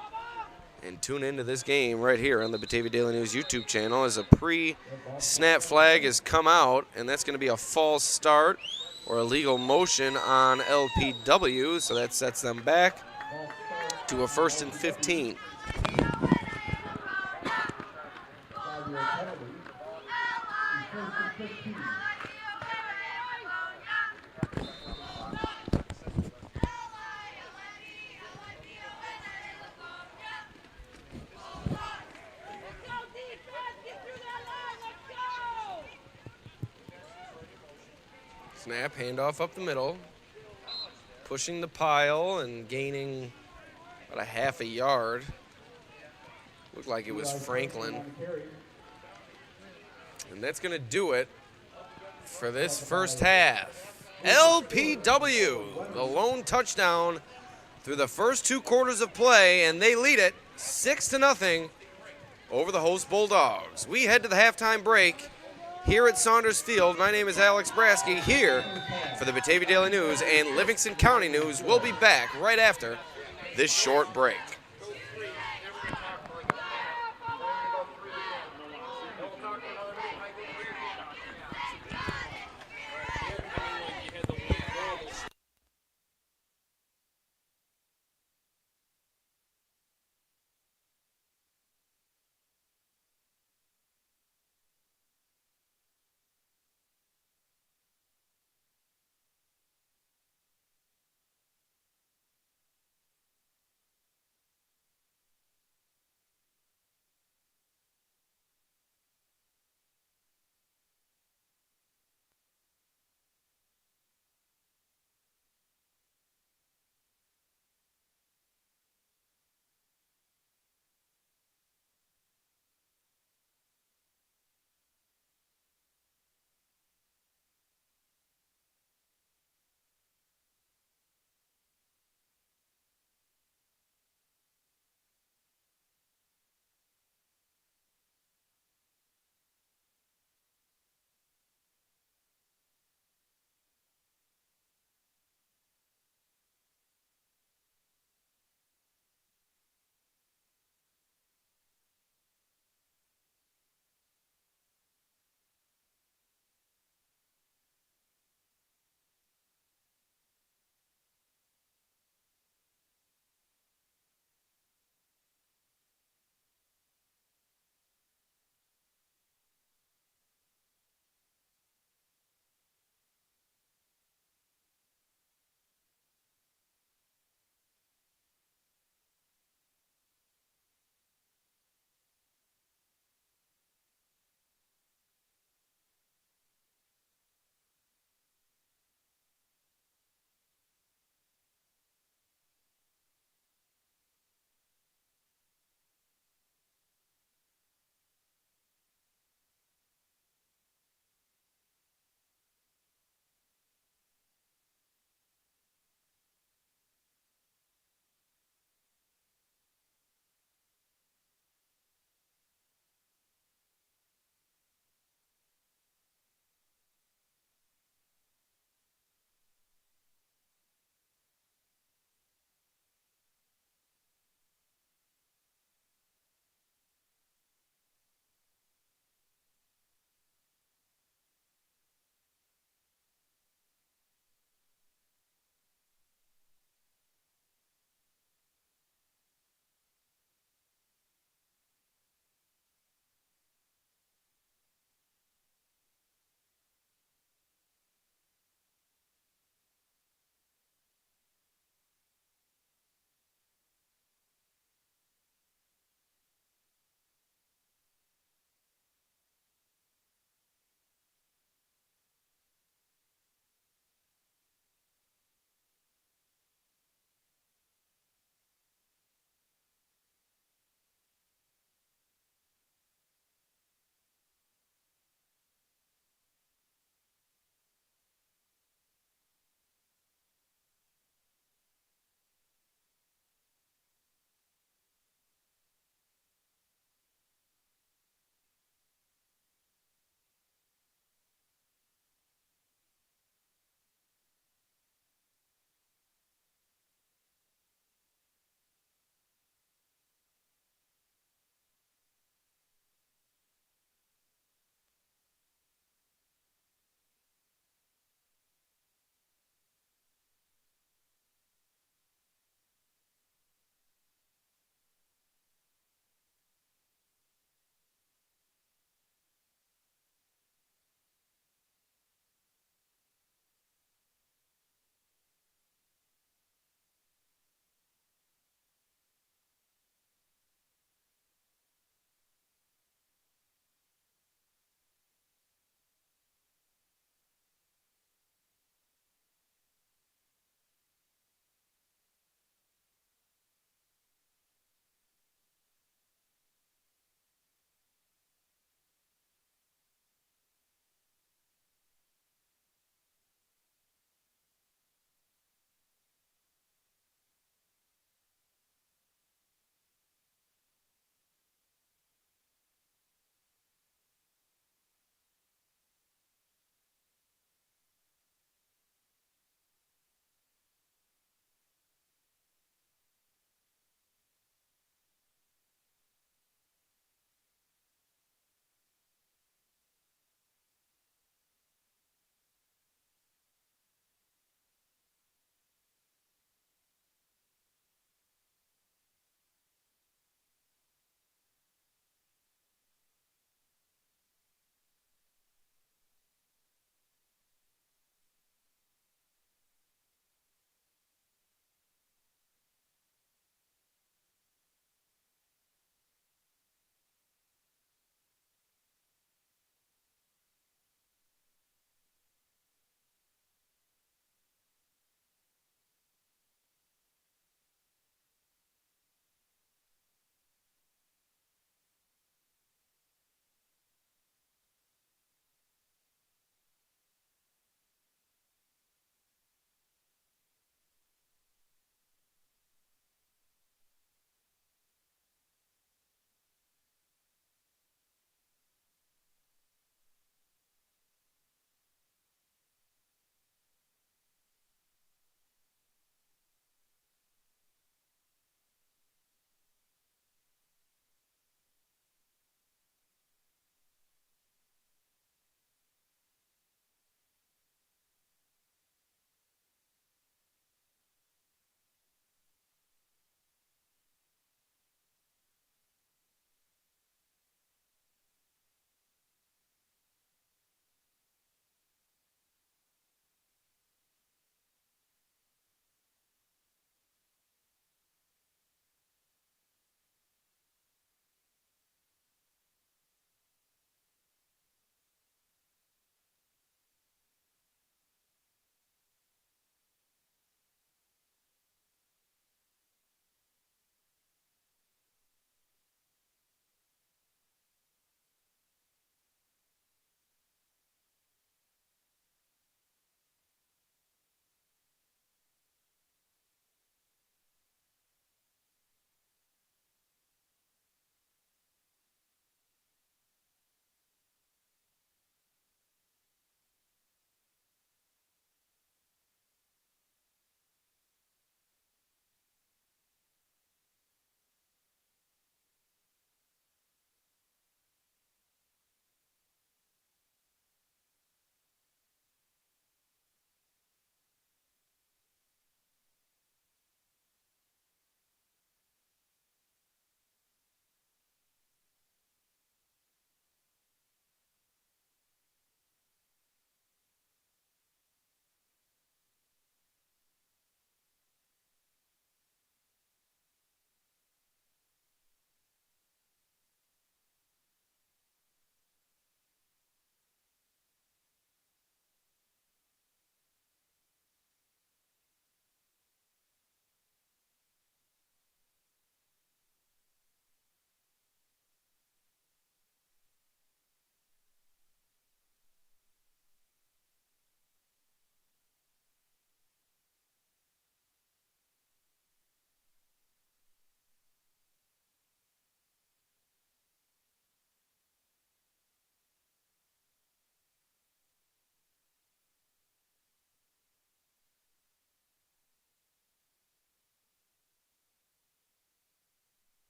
and tune into this game right here on the Batavia Daily News YouTube channel as a pre-snap flag has come out, and that's going to be a false start or a legal motion on LPW, so that sets them back to a 1st and 15. Snap, handoff up the middle, pushing the pile and gaining about a half a yard. Looked like it was Franklin. And that's going to do it for this first half. LPW, the lone touchdown through the first 2 quarters of play, and they lead it 6-0 over the host Bulldogs. We head to the halftime break here at Saunders Field. My name is Alex Brasky here for the Batavia Daily News and Livingston County News. We'll be back right after this short break.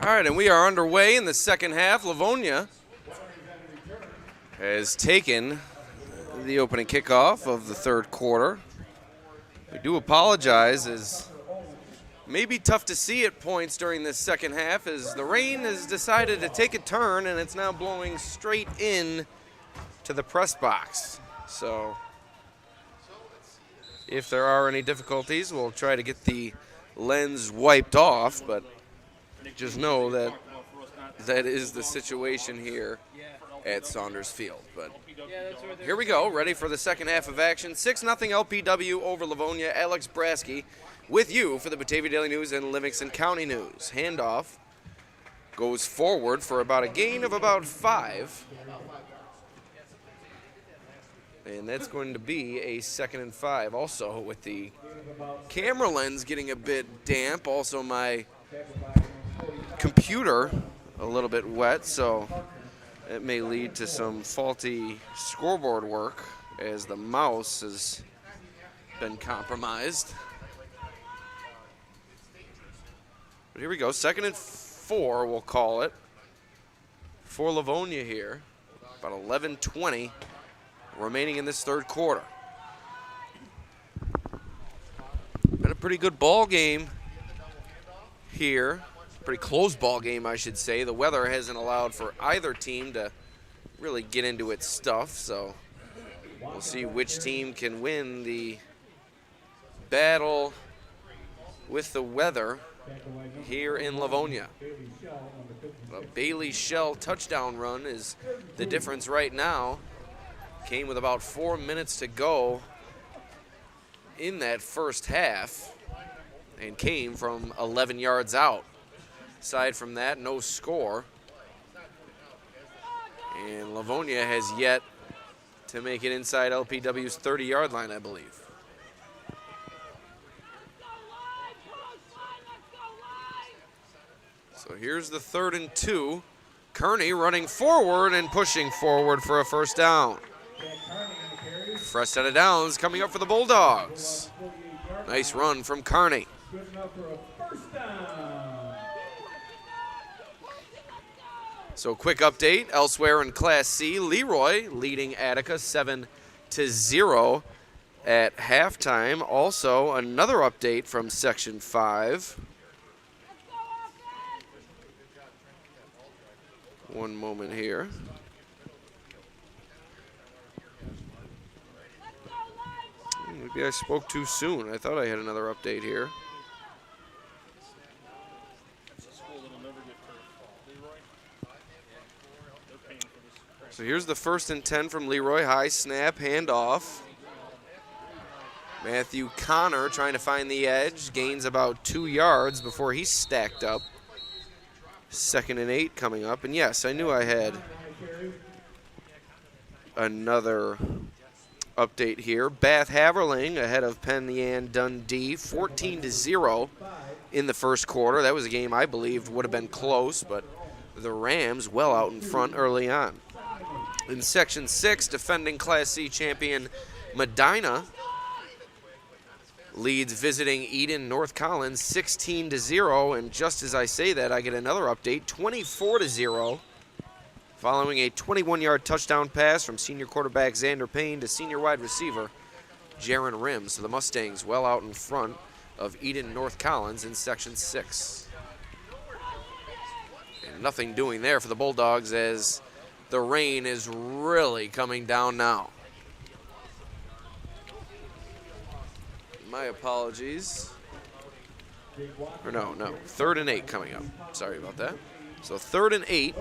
All right, and we are underway in the second half. Livonia has taken the opening kickoff of the third quarter. We do apologize, as may be tough to see at points during this second half, as the rain has decided to take a turn and it's now blowing straight in to the press box. So if there are any difficulties, we'll try to get the lens wiped off, but just know that that is the situation here at Saunders Field. But here we go, ready for the second half of action. 6-0 LPW over Livonia. Alex Brasky with you for the Batavia Daily News and Livingston County News. Handoff goes forward for about a gain of about 5. And that's going to be a 2nd and 5. Also, with the camera lens getting a bit damp, also my computer a little bit wet, so it may lead to some faulty scoreboard work as the mouse has been compromised. But here we go, 2nd and 4, we'll call it, for Livonia here. About 11:20 remaining in this third quarter. Been a pretty good ball game here. Pretty close ball game, I should say. The weather hasn't allowed for either team to really get into its stuff, so we'll see which team can win the battle with the weather here in Livonia. A Bailey Shell touchdown run is the difference right now. Came with about 4 minutes to go in that first half and came from 11 yards out. Aside from that, no score. And Livonia has yet to make it inside LPW's 30-yard line, I believe. So here's the 3rd and 2. Kearney running forward and pushing forward for a first down. Fresh set of downs coming up for the Bulldogs. Nice run from Kearney. Good enough for a first down. So quick update elsewhere in Class C. Leroy leading Attica 7-0 at halftime. Also another update from Section 5. One moment here. Maybe I spoke too soon. I thought I had another update here. So here's the 1st and 10 from Leroy. High snap, handoff. Matthew Connor trying to find the edge. Gains about 2 yards before he's stacked up. 2nd and 8 coming up. And yes, I knew I had another update here. Bath Haverling ahead of Penn Yan Dundee, 14-0 in the first quarter. That was a game I believed would have been close, but the Rams well out in front early on. In Section 6, defending Class C champion Medina leads visiting Eden North Collins 16-0, and just as I say that, I get another update, 24-0. Following a 21-yard touchdown pass from senior quarterback Xander Payne to senior wide receiver Jaron Rims. So the Mustangs well out in front of Eden North Collins in Section 6. And nothing doing there for the Bulldogs as the rain is really coming down now. My apologies. Or no, 3rd and 8 coming up. Sorry about that. So 3rd and 8.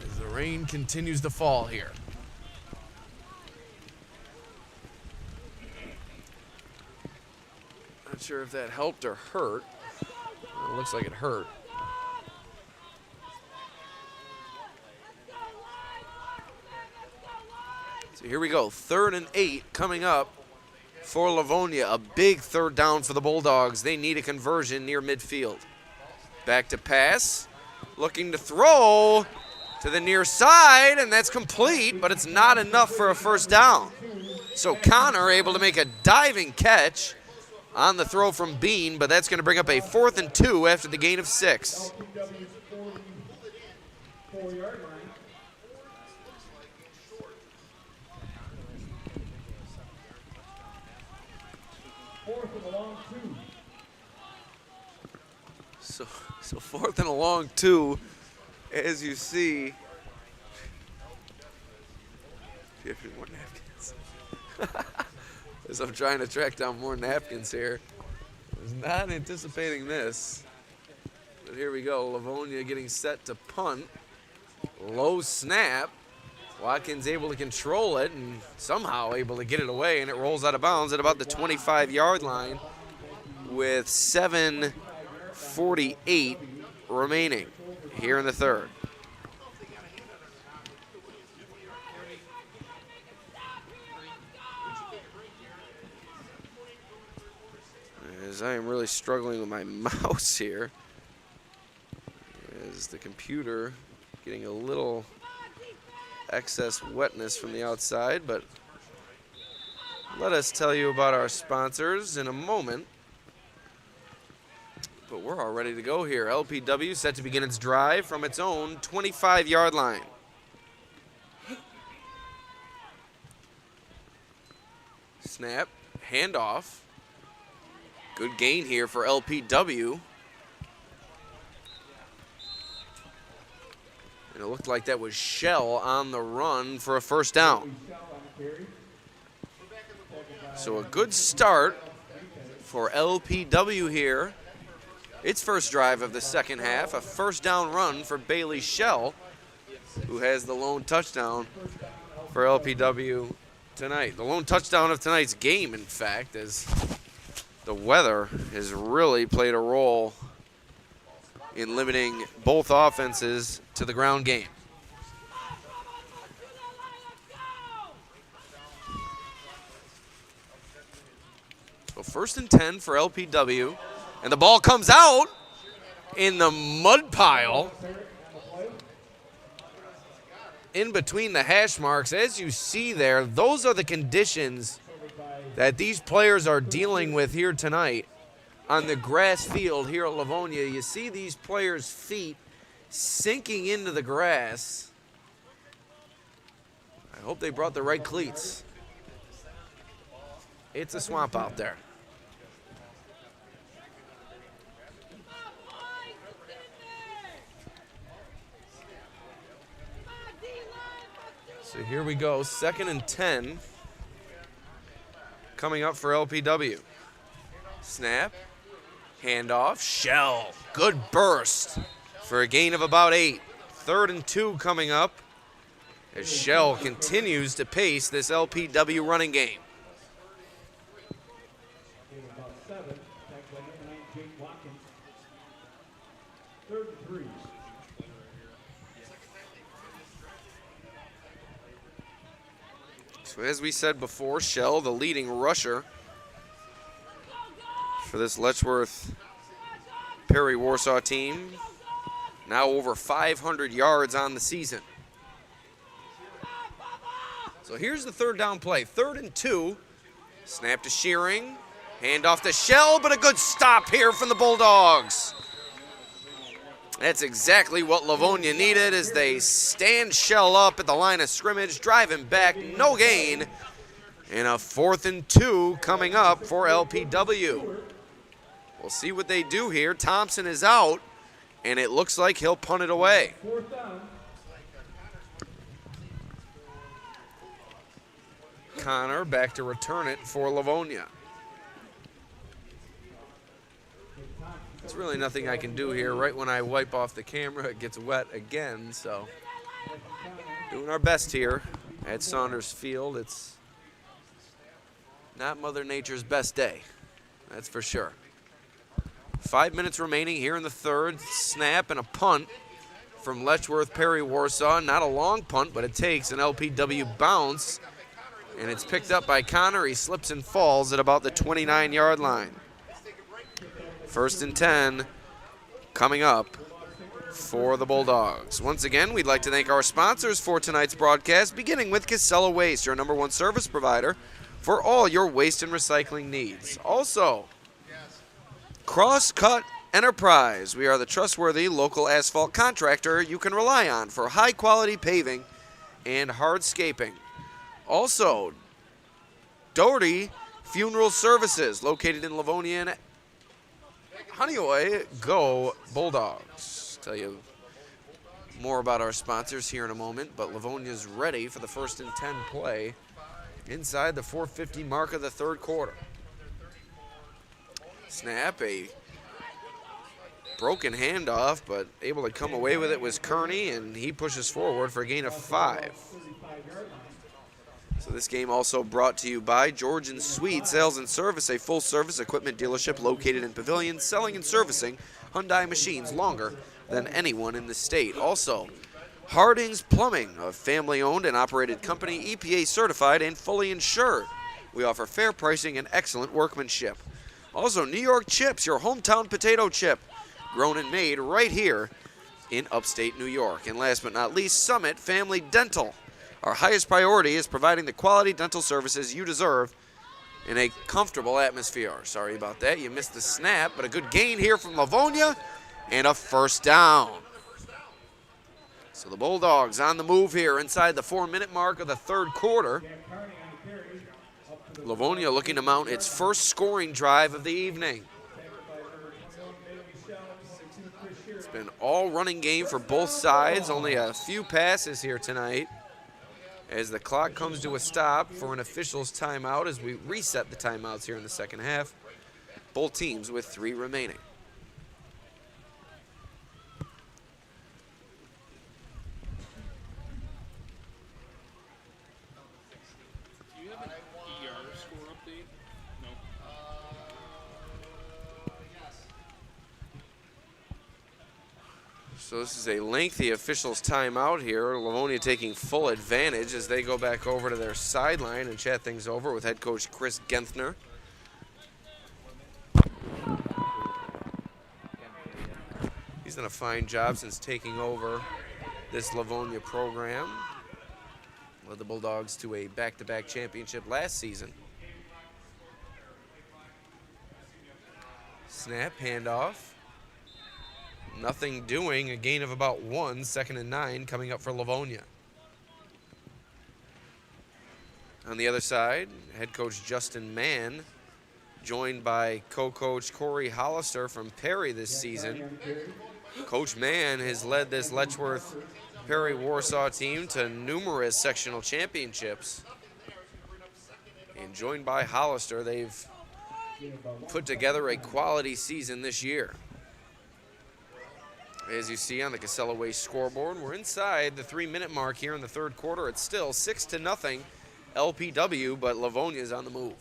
As the rain continues to fall here. Not sure if that helped or hurt. It looks like it hurt. So here we go, 3rd and 8 coming up for Livonia. A big 3rd down for the Bulldogs. They need a conversion near midfield. Back to pass. Looking to throw to the near side, and that's complete, but it's not enough for a first down. So Connor able to make a diving catch on the throw from Bean, but that's going to bring up a 4th and 2 after the gain of 6. LPW's 44-yard line. Fourth and a long 2. So 4th and a long 2, as you see. Do you have any more napkins? As I'm trying to track down more napkins here. I was not anticipating this. But here we go. Livonia getting set to punt. Low snap. Watkins able to control it and somehow able to get it away, and it rolls out of bounds at about the 25-yard line with 7:48 remaining here in the third. As I am really struggling with my mouse here, as the computer getting a little excess wetness from the outside, but let us tell you about our sponsors in a moment. But we're all ready to go here. LPW set to begin its drive from its own 25-yard line. Snap, handoff. Good gain here for LPW. And it looked like that was Shell on the run for a first down. So a good start for LPW here. Its first drive of the second half, a first down run for Bailey Shell, who has the lone touchdown for LPW tonight. The lone touchdown of tonight's game, in fact, as the weather has really played a role in limiting both offenses to the ground game. So 1st and 10 for LPW, and the ball comes out in the mud pile in between the hash marks. As you see there, those are the conditions that these players are dealing with here tonight on the grass field here at Livonia. You see these players' feet sinking into the grass. I hope they brought the right cleats. It's a swamp out there. So here we go, 2nd and 10 coming up for LPW. Snap, handoff, Shell, good burst for a gain of about 8. 3rd and 2 coming up as Shell continues to pace this LPW running game. About 7. Back by number 9, Jake Watkins. 3rd and 3. So as we said before, Shell, the leading rusher for this Letchworth Perry Warsaw team, now over 500 yards on the season. So here's the 3rd down play, 3rd and 2. Snap to Shearing, handoff to Shell, but a good stop here from the Bulldogs. That's exactly what Livonia needed as they stand Shell up at the line of scrimmage, driving back, no gain, and a 4th and 2 coming up for LPW. We'll see what they do here. Thompson is out, and it looks like he'll punt it away. 4th down. Connor back to return it for Livonia. There's really nothing I can do here. Right when I wipe off the camera, it gets wet again, so doing our best here at Saunders Field. It's not Mother Nature's best day, that's for sure. 5 minutes remaining here in the third. Snap and a punt from Letchworth Perry Warsaw. Not a long punt, but it takes an LPW bounce, and it's picked up by Connor. He slips and falls at about the 29-yard line. 1st and 10 coming up for the Bulldogs. Once again, we'd like to thank our sponsors for tonight's broadcast, beginning with Casella Waste, your #1 service provider for all your waste and recycling needs. Also, Crosscut Enterprise. We are the trustworthy local asphalt contractor you can rely on for high-quality paving and hardscaping. Also, Doherty Funeral Services, located in Livonia and Honeyway. Go Bulldogs. Tell you more about our sponsors here in a moment, but Livonia's ready for the 1st and 10 play inside the 4:50 mark of the third quarter. Snap, a broken handoff, but able to come away with it was Kearney, and he pushes forward for a gain of 5. So this game also brought to you by Georgian Sweet Sales and Service, a full-service equipment dealership located in Pavilion, selling and servicing Hyundai machines longer than anyone in the state. Also, Harding's Plumbing, a family-owned and operated company, EPA certified and fully insured. We offer fair pricing and excellent workmanship. Also, New York Chips, your hometown potato chip, grown and made right here in upstate New York. And last but not least, Summit Family Dental. Our highest priority is providing the quality dental services you deserve in a comfortable atmosphere. Sorry about that. You missed the snap, but a good gain here from Livonia and a first down. So the Bulldogs on the move here inside the 4-minute mark of the third quarter. Livonia looking to mount its first scoring drive of the evening. It's been all running game for both sides, only a few passes here tonight, as the clock comes to a stop for an official's timeout as we reset the timeouts here in the second half. Both teams with 3 remaining. Do you have an ER score update? No. So this is a lengthy official's timeout here. Livonia taking full advantage as they go back over to their sideline and chat things over with head coach Chris Genthner. He's done a fine job since taking over this Livonia program. Led the Bulldogs to a back-to-back championship last season. Snap, handoff. Nothing doing, a gain of about 1, 2nd and 9 coming up for Livonia. On the other side, head coach Justin Mann, joined by co-coach Corey Hollister from Perry this season. Coach Mann has led this Letchworth Perry Warsaw team to numerous sectional championships. And joined by Hollister, they've put together a quality season this year. As you see on the Casella Way scoreboard, we're inside the 3-minute mark here in the third quarter. It's still 6-0 LPW, but Livonia's on the move.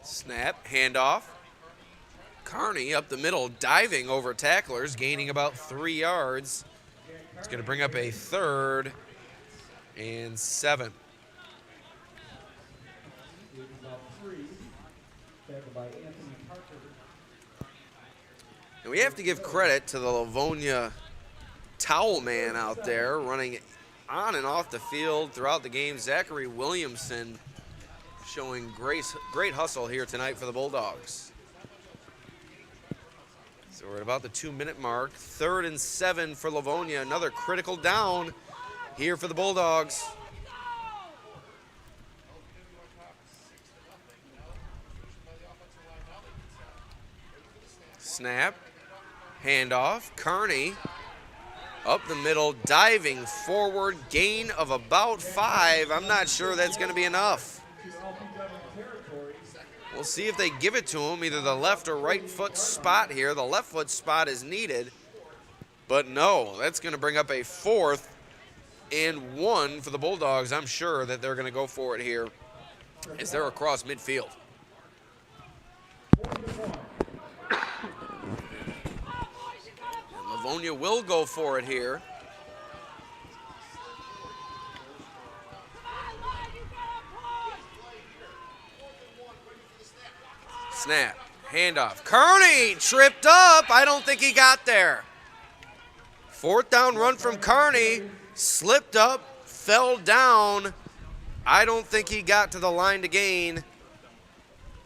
Snap, handoff. Kearney up the middle, diving over tacklers, gaining about 3 yards. It's going to bring up a 3rd and 7. And we have to give credit to the Livonia towel man out there running on and off the field throughout the game. Zachary Williamson showing great hustle here tonight for the Bulldogs. So we're at about the 2-minute mark. 3rd and 7 for Livonia. Another critical down here for the Bulldogs. Snap, handoff, Kearney up the middle, diving forward, gain of about 5. I'm not sure that's going to be enough. We'll see if they give it to him, either the left or right foot spot here. The left foot spot is needed, but no, that's going to bring up a 4th and 1 for the Bulldogs. I'm sure that they're going to go for it here as they're across midfield. Livonia will go for it here. Snap, handoff. Kearney tripped up. I don't think he got there. 4th down run from Kearney. slipped up, fell down. I don't think he got to the line to gain.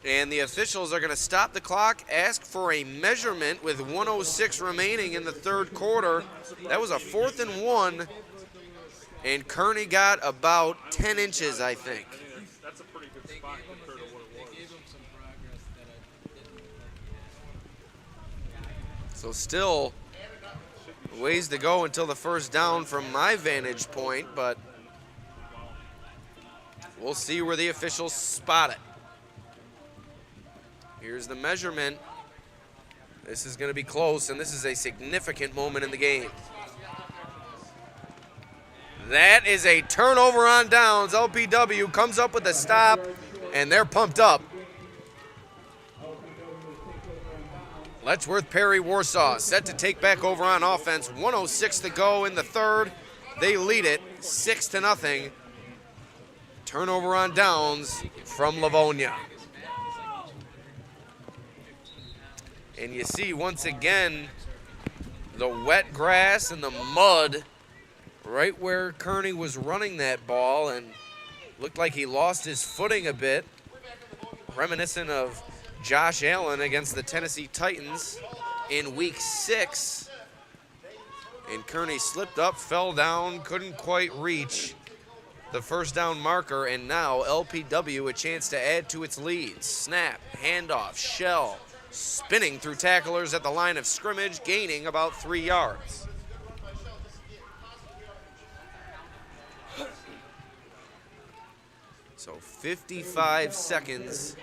And the officials are going to stop the clock, ask for a measurement with 1:06 remaining in the third quarter. That was a 4th and 1. And Kearney got about 10 inches, I think. That's a pretty good spot compared to what it was. So still ways to go until the first down from my vantage point, but we'll see where the officials spot it. Here's the measurement. This is going to be close, and this is a significant moment in the game. That is a turnover on downs. LPW comes up with a stop, and they're pumped up. Letchworth, Perry, Warsaw set to take back over on offense. 1:06 to go in the third. They lead it 6-0. Turnover on downs from Livonia. And you see once again the wet grass and the mud right where Kearney was running that ball, and looked like he lost his footing a bit, reminiscent of Josh Allen against the Tennessee Titans in week 6. And Kearney slipped up, fell down, couldn't quite reach the first down marker, and now LPW a chance to add to its lead. Snap, handoff, shell, spinning through tacklers at the line of scrimmage, gaining about 3 yards. So 55 seconds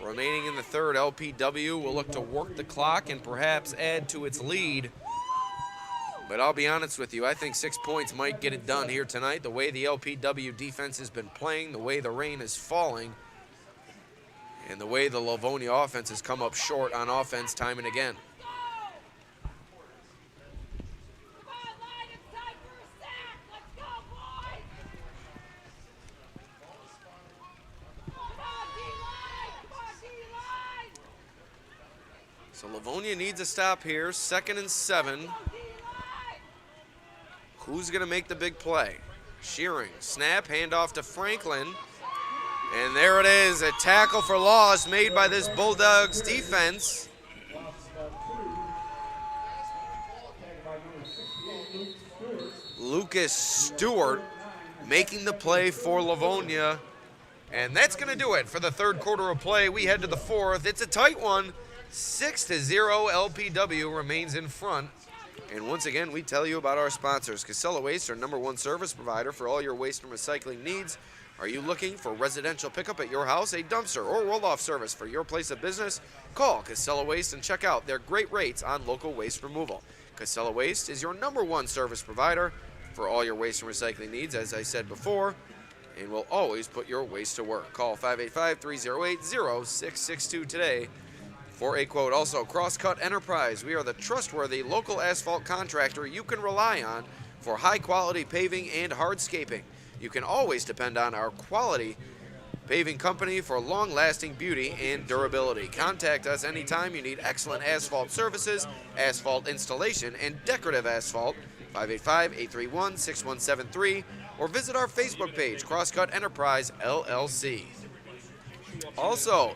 remaining in the third. LPW will look to work the clock and perhaps add to its lead. But I'll be honest with you, I think 6 points might get it done here tonight. The way the LPW defense has been playing, the way the rain is falling, and the way the Livonia offense has come up short on offense time and again. So Livonia needs a stop here. 2nd and 7. Who's going to make the big play? Shearing, snap, handoff to Franklin. And there it is, a tackle for loss made by this Bulldogs defense. Lucas Stewart making the play for Livonia. And that's going to do it for the third quarter of play. We head to the fourth. It's a tight one. 6-0, LPW remains in front. And once again, we tell you about our sponsors. Casella Waste, our #1 service provider for all your waste and recycling needs. Are you looking for residential pickup at your house, a dumpster, or roll-off service for your place of business? Call Casella Waste and check out their great rates on local waste removal. Casella Waste is your #1 service provider for all your waste and recycling needs, as I said before, and will always put your waste to work. Call 585-308-0662 today for a quote. Also, Crosscut Enterprise. We are the trustworthy local asphalt contractor you can rely on for high-quality paving and hardscaping. You can always depend on our quality paving company for long-lasting beauty and durability. Contact us anytime you need excellent asphalt services, asphalt installation, and decorative asphalt. 585-831-6173, or visit our Facebook page, Crosscut Enterprise, LLC. Also,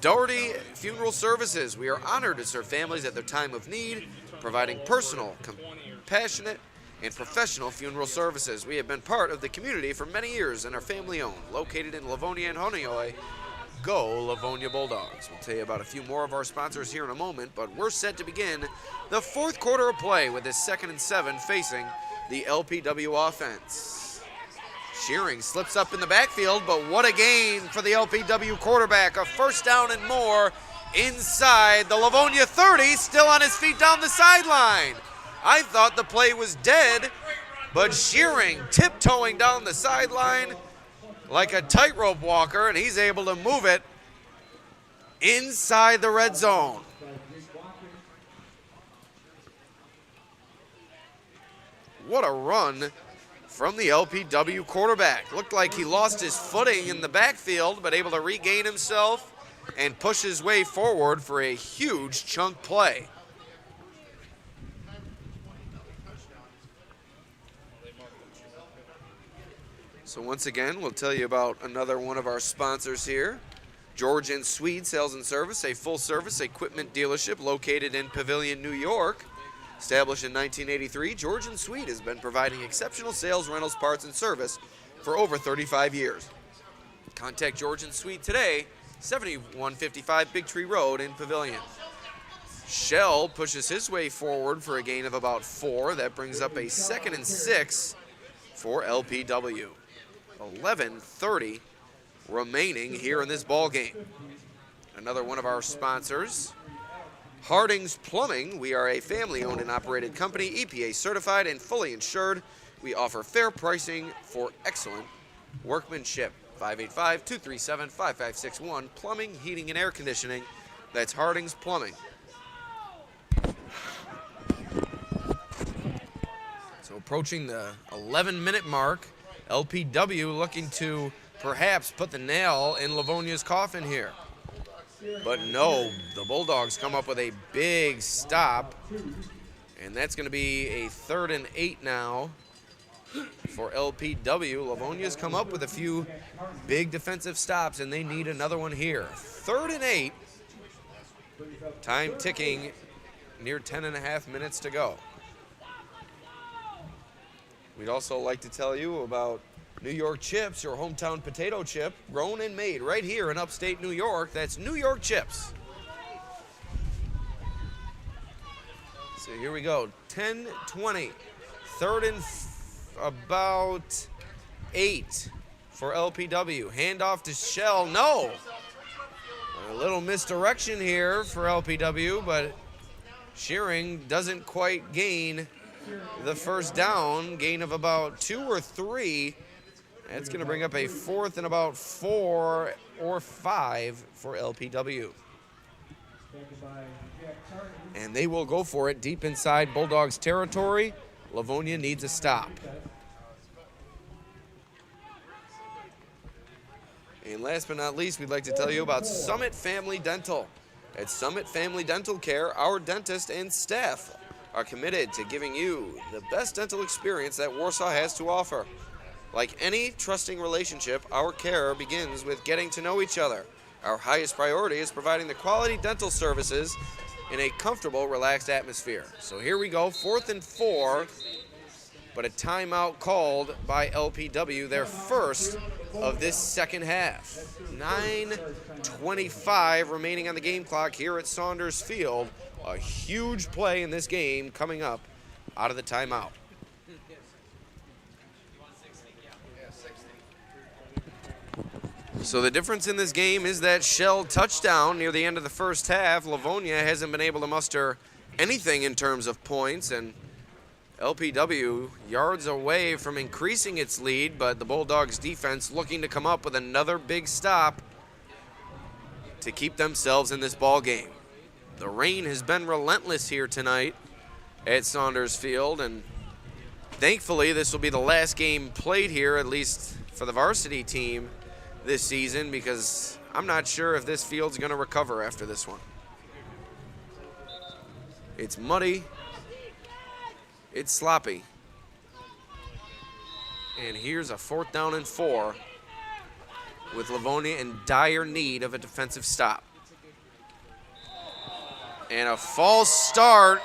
Doherty Funeral Services. We are honored to serve families at their time of need, providing personal, compassionate, and professional funeral services. We have been part of the community for many years and are family-owned, located in Livonia and Honeoye. Go Livonia Bulldogs. We'll tell you about a few more of our sponsors here in a moment, but we're set to begin the fourth quarter of play with this 2nd and 7 facing the LPW offense. Shearing slips up in the backfield, but what a gain for the LPW quarterback. A first down and more inside the Livonia 30, still on his feet down the sideline. I thought the play was dead, but Shearing tiptoeing down the sideline like a tightrope walker, and he's able to move it inside the red zone. What a run from the LPW quarterback. Looked like he lost his footing in the backfield, but able to regain himself and push his way forward for a huge chunk play. So once again, we'll tell you about another one of our sponsors here. George & Swede Sales and Service, a full-service equipment dealership located in Pavilion, New York. Established in 1983, George & Swede has been providing exceptional sales, rentals, parts, and service for over 35 years. Contact George & Swede today, 7155 Big Tree Road in Pavilion. Shell pushes his way forward for a gain of about 4. That brings up a 2nd and 6 for LPW. 11:30 remaining here in this ball game. Another one of our sponsors, Harding's Plumbing. We are a family-owned and operated company, EPA certified and fully insured. We offer fair pricing for excellent workmanship. 585-237-5561. Plumbing, heating, and air conditioning. That's Harding's Plumbing. So approaching the 11-minute mark, LPW looking to perhaps put the nail in Livonia's coffin here. But no, the Bulldogs come up with a big stop, and that's going to be a 3rd and 8 now for LPW. Livonia's come up with a few big defensive stops, and they need another one here. 3rd and 8, time ticking, near 10.5 minutes to go. We'd also like to tell you about New York Chips, your hometown potato chip, grown and made right here in upstate New York. That's New York Chips. So here we go, 10-20, 3rd and about 8 for LPW. Handoff to Shell, no! A little misdirection here for LPW, but Shearing doesn't quite gain the first down, gain of about 2 or 3. That's going to bring up a 4th and about 4 or 5 for LPW. And they will go for it deep inside Bulldogs territory. Livonia needs a stop. And last but not least, we'd like to tell you about Summit Family Dental. At Summit Family Dental Care, our dentist and staff are committed to giving you the best dental experience that Warsaw has to offer. Like any trusting relationship, our care begins with getting to know each other. Our highest priority is providing the quality dental services in a comfortable, relaxed atmosphere. So here we go, 4th and 4, but a timeout called by LPW, their first of this second half. 9:25 remaining on the game clock here at Saunders Field. A huge play in this game coming up out of the timeout. So the difference in this game is that Shell touchdown near the end of the first half. Livonia hasn't been able to muster anything in terms of points, and LPW yards away from increasing its lead, but the Bulldogs defense looking to come up with another big stop to keep themselves in this ball game. The rain has been relentless here tonight at Saunders Field, and thankfully this will be the last game played here, at least for the varsity team this season, because I'm not sure if this field's going to recover after this one. It's muddy. It's sloppy. And here's a 4th down and 4 with Livonia in dire need of a defensive stop. And a false start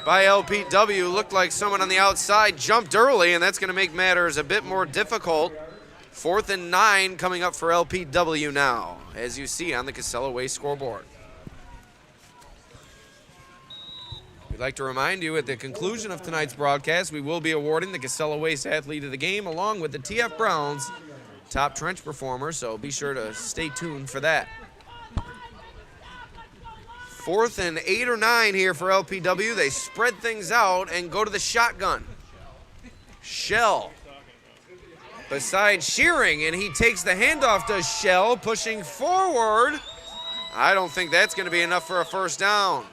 by LPW. Looked like someone on the outside jumped early, and that's going to make matters a bit more difficult. 4th and 9 coming up for LPW now, as you see on the Casella Way scoreboard. We'd like to remind you at the conclusion of tonight's broadcast, we will be awarding the Casella Waste Athlete of the Game along with the TF Browns top trench performer, so be sure to stay tuned for that. 4th and 8 or 9 here for LPW. They spread things out and go to the shotgun. Shell beside Shearing, and he takes the handoff to Shell, pushing forward. I don't think that's going to be enough for a first down.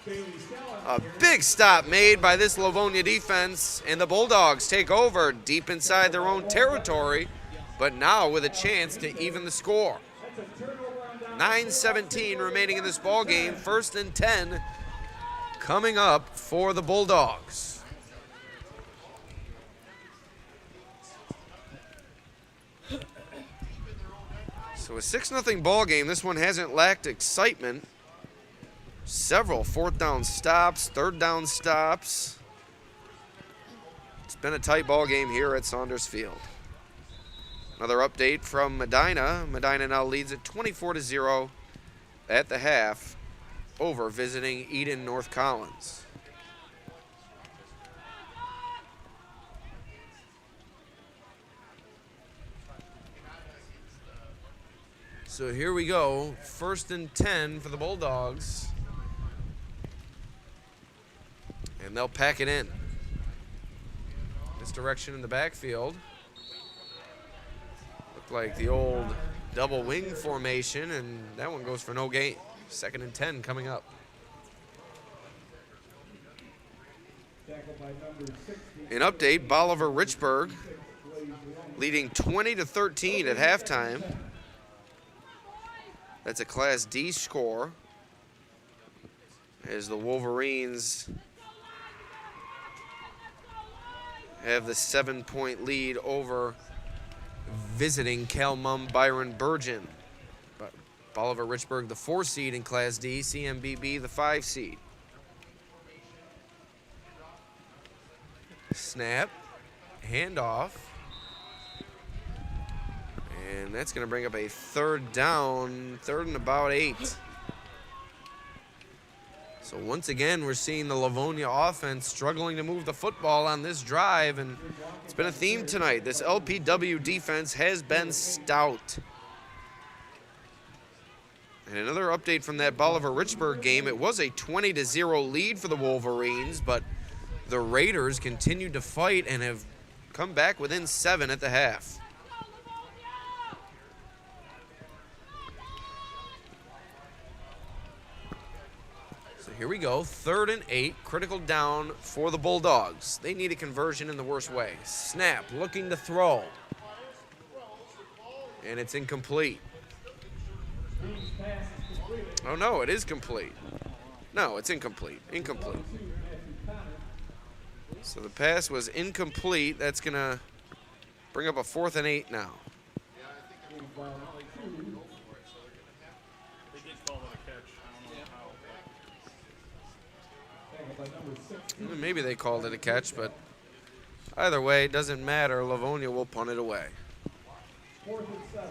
A big stop made by this Livonia defense, and the Bulldogs take over deep inside their own territory, but now with a chance to even the score. 9:17 remaining in this ball game. 1st and 10 coming up for the Bulldogs. So a 6-0 ball game. This one hasn't lacked excitement. Several fourth down stops, third down stops. It's been a tight ball game here at Saunders Field. Another update from Medina. Medina now leads at 24-0 at the half over visiting Eden North Collins. So here we go, 1st and 10 for the Bulldogs. And they'll pack it in. Misdirection in the backfield. Looked like the old double wing formation, and that one goes for no gain. 2nd and 10 coming up. An update, Bolivar Richburg leading 20-13 at halftime. That's a Class D score as the Wolverines have the 7-point lead over visiting Calmum Byron Burgeon. But Bolivar Richburg, the 4 seed in Class D, CMBB, the 5 seed. Snap, handoff, and that's going to bring up a 3rd down, 3rd and about 8. So once again, we're seeing the Livonia offense struggling to move the football on this drive, and it's been a theme tonight. This LPW defense has been stout. And another update from that Bolivar Richburg game, it was a 20-0 lead for the Wolverines, but the Raiders continued to fight and have come back within 7 at the half. Here we go, 3rd and 8, critical down for the Bulldogs. They need a conversion in the worst way. Snap, looking to throw. And it's incomplete. Oh no, it is complete. No, it's incomplete, incomplete. So the pass was incomplete. That's gonna bring up a 4th and 8 now. Maybe they called it a catch, but either way, it doesn't matter. Livonia will punt it away. 4th and 7.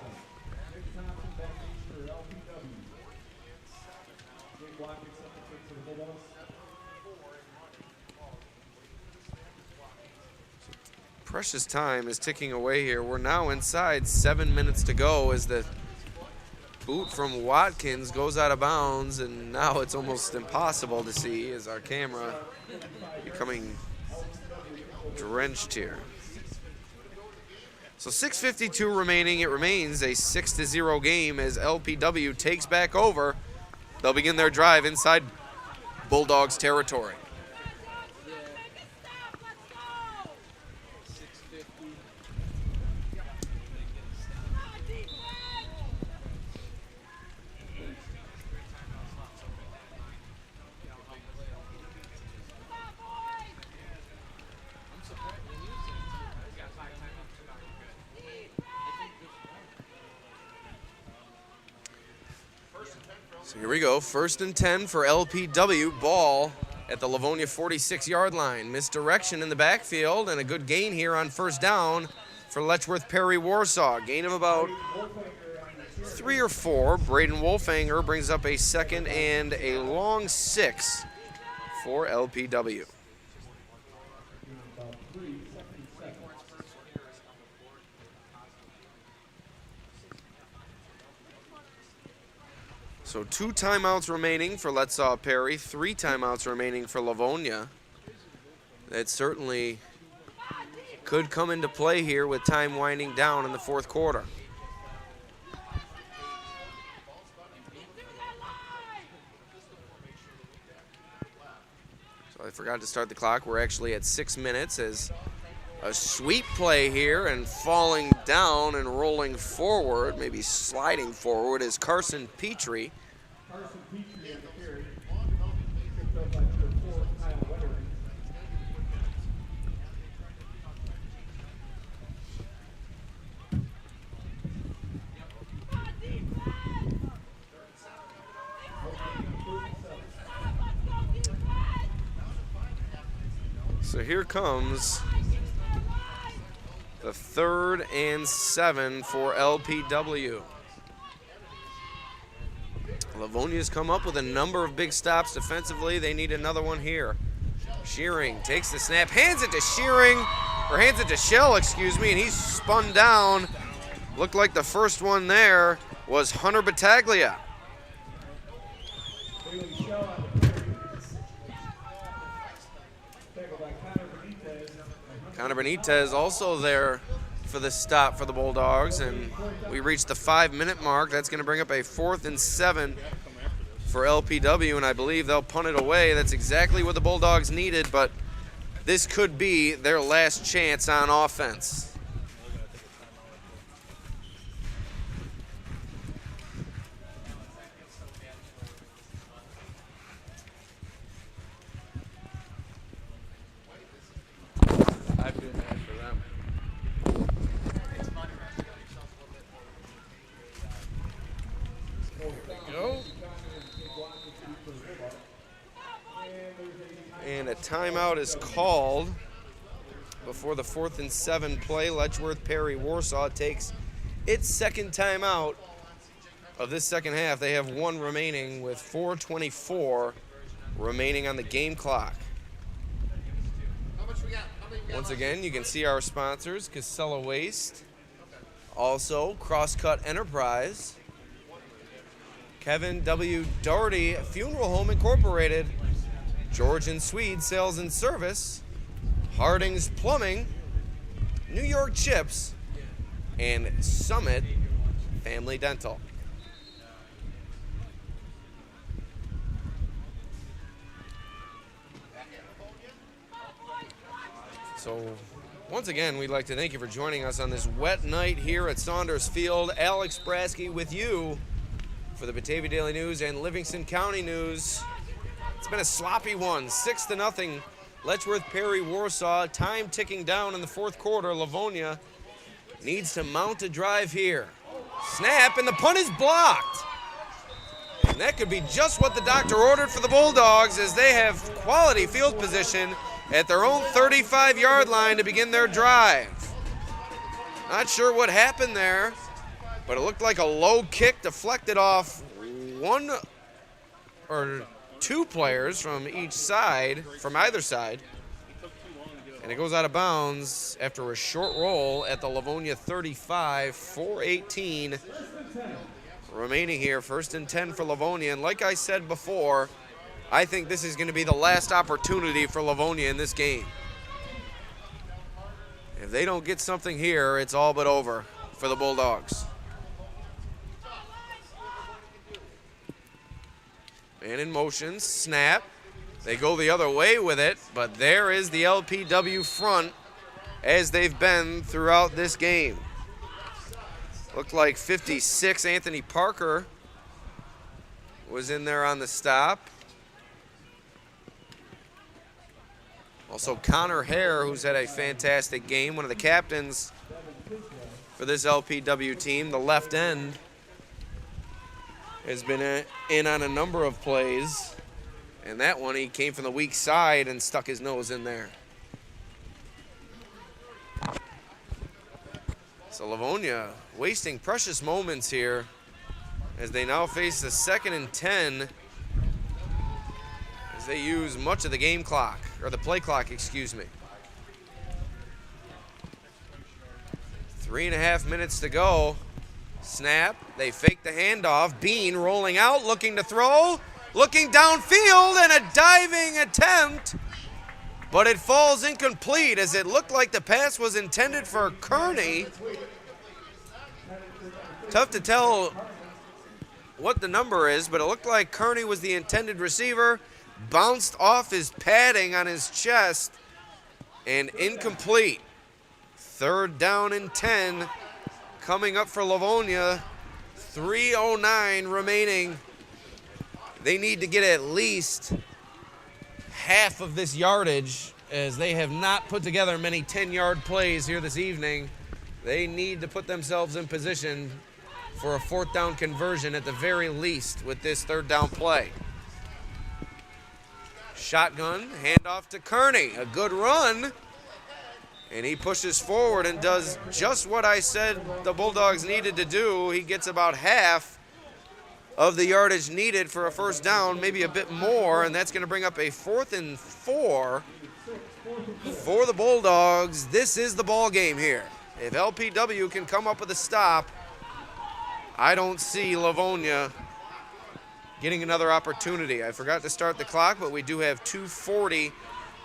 Nick Thompson back for LPW. Big block accepted for the Bulldogs. Precious time is ticking away here. We're now inside 7 minutes to go as the boot from Watkins goes out of bounds, and now it's almost impossible to see as our camera becoming drenched here. So 6:52 remaining. It remains a 6-0 game as LPW takes back over. They'll begin their drive inside Bulldogs territory. So here we go, 1st and 10 for LPW. Ball at the Livonia 46-yard line. Misdirection in the backfield and a good gain here on 1st down for Letchworth Perry Warsaw. Gain of about 3 or 4. Braden Wolfanger brings up a 2nd and a long 6 for LPW. So 2 timeouts remaining for Letsaw Perry, 3 timeouts remaining for Livonia. That certainly could come into play here with time winding down in the 4th quarter. So I forgot to start the clock. We're actually at 6 minutes as a sweep play here, and falling down and rolling forward, maybe sliding forward, is Carson Petrie. Carson Petrie on the carry. Picked up by number 4, Kyle Weatherby. So here comes the 3rd and 7 for LPW. Livonia's come up with a number of big stops defensively. They need another one here. Shearing takes the snap, hands it to Shearing, or hands it to Shell, excuse me, and he's spun down. Looked like the first one there was Hunter Batavia. Connor Benitez also there for the stop for the Bulldogs, and we reached the 5-minute mark. That's going to bring up a 4th and 7 for LPW, and I believe they'll punt it away. That's exactly what the Bulldogs needed, but this could be their last chance on offense. I've been there for them. There we go. And a timeout is called before the 4th and 7 play. Letchworth Perry Warsaw takes its second timeout of this second half. They have one remaining with 4:24 remaining on the game clock. Once again, you can see our sponsors, Casella Waste, also Crosscut Enterprise, Kevin W. Doherty Funeral Home Incorporated, George and Swede Sales and Service, Harding's Plumbing, New York Chips, and Summit Family Dental. So, once again, we'd like to thank you for joining us on this wet night here at Saunders Field. Alex Brasky with you for the Batavia Daily News and Livingston County News. It's been a sloppy one, 6-0. Letchworth Perry Warsaw, time ticking down in the 4th quarter. Livonia needs to mount a drive here. Snap, and the punt is blocked. And that could be just what the doctor ordered for the Bulldogs, as they have quality field position at their own 35-yard line to begin their drive. Not sure what happened there, but it looked like a low kick deflected off one or two players from each side, from either side. And it goes out of bounds after a short roll at the Livonia 35, 4:18 remaining here. 1st and 10 for Livonia. And like I said before, I think this is going to be the last opportunity for Livonia in this game. If they don't get something here, it's all but over for the Bulldogs. Man in motion, snap. They go the other way with it, but there is the LPW front as they've been throughout this game. Looked like 56, Anthony Parker was in there on the stop. Also Connor Hare, who's had a fantastic game, one of the captains for this LPW team. The left end has been in on a number of plays. And that one, he came from the weak side and stuck his nose in there. So Livonia wasting precious moments here as they now face the 2nd and 10 as they use much of the game clock, or the play clock, excuse me. 3.5 minutes to go. Snap, they fake the handoff. Bean rolling out, looking to throw, looking downfield, and a diving attempt, but it falls incomplete as it looked like the pass was intended for Kearney. Tough to tell what the number is, but it looked like Kearney was the intended receiver, bounced off his padding on his chest, and incomplete. 3rd down and 10 coming up for Livonia. 3:09 remaining. They need to get at least half of this yardage, as they have not put together many 10-yard plays here this evening. They need to put themselves in position for a 4th down conversion at the very least with this 3rd down play. Shotgun, handoff to Kearney. A good run. And he pushes forward and does just what I said the Bulldogs needed to do. He gets about half of the yardage needed for a first down, maybe a bit more, and that's going to bring up a 4th and 4 for the Bulldogs. This is the ball game here. If LPW can come up with a stop, I don't see Livonia getting another opportunity. I forgot to start the clock, but we do have 2:40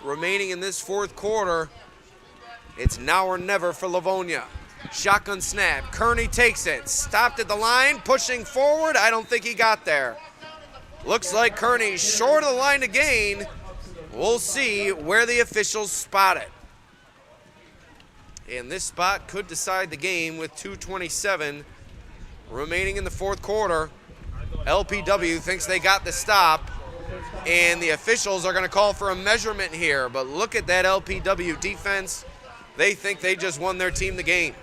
remaining in this fourth quarter. It's now or never for Livonia. Shotgun snap. Kearney takes it. Stopped at the line, pushing forward. I don't think he got there. Looks like Kearney's short of the line to gain. We'll see where the officials spot it. And this spot could decide the game with 2:27 remaining in the fourth quarter. LPW thinks they got the stop, and the officials are going to call for a measurement here. But look at that LPW defense. They think they just won their team the game.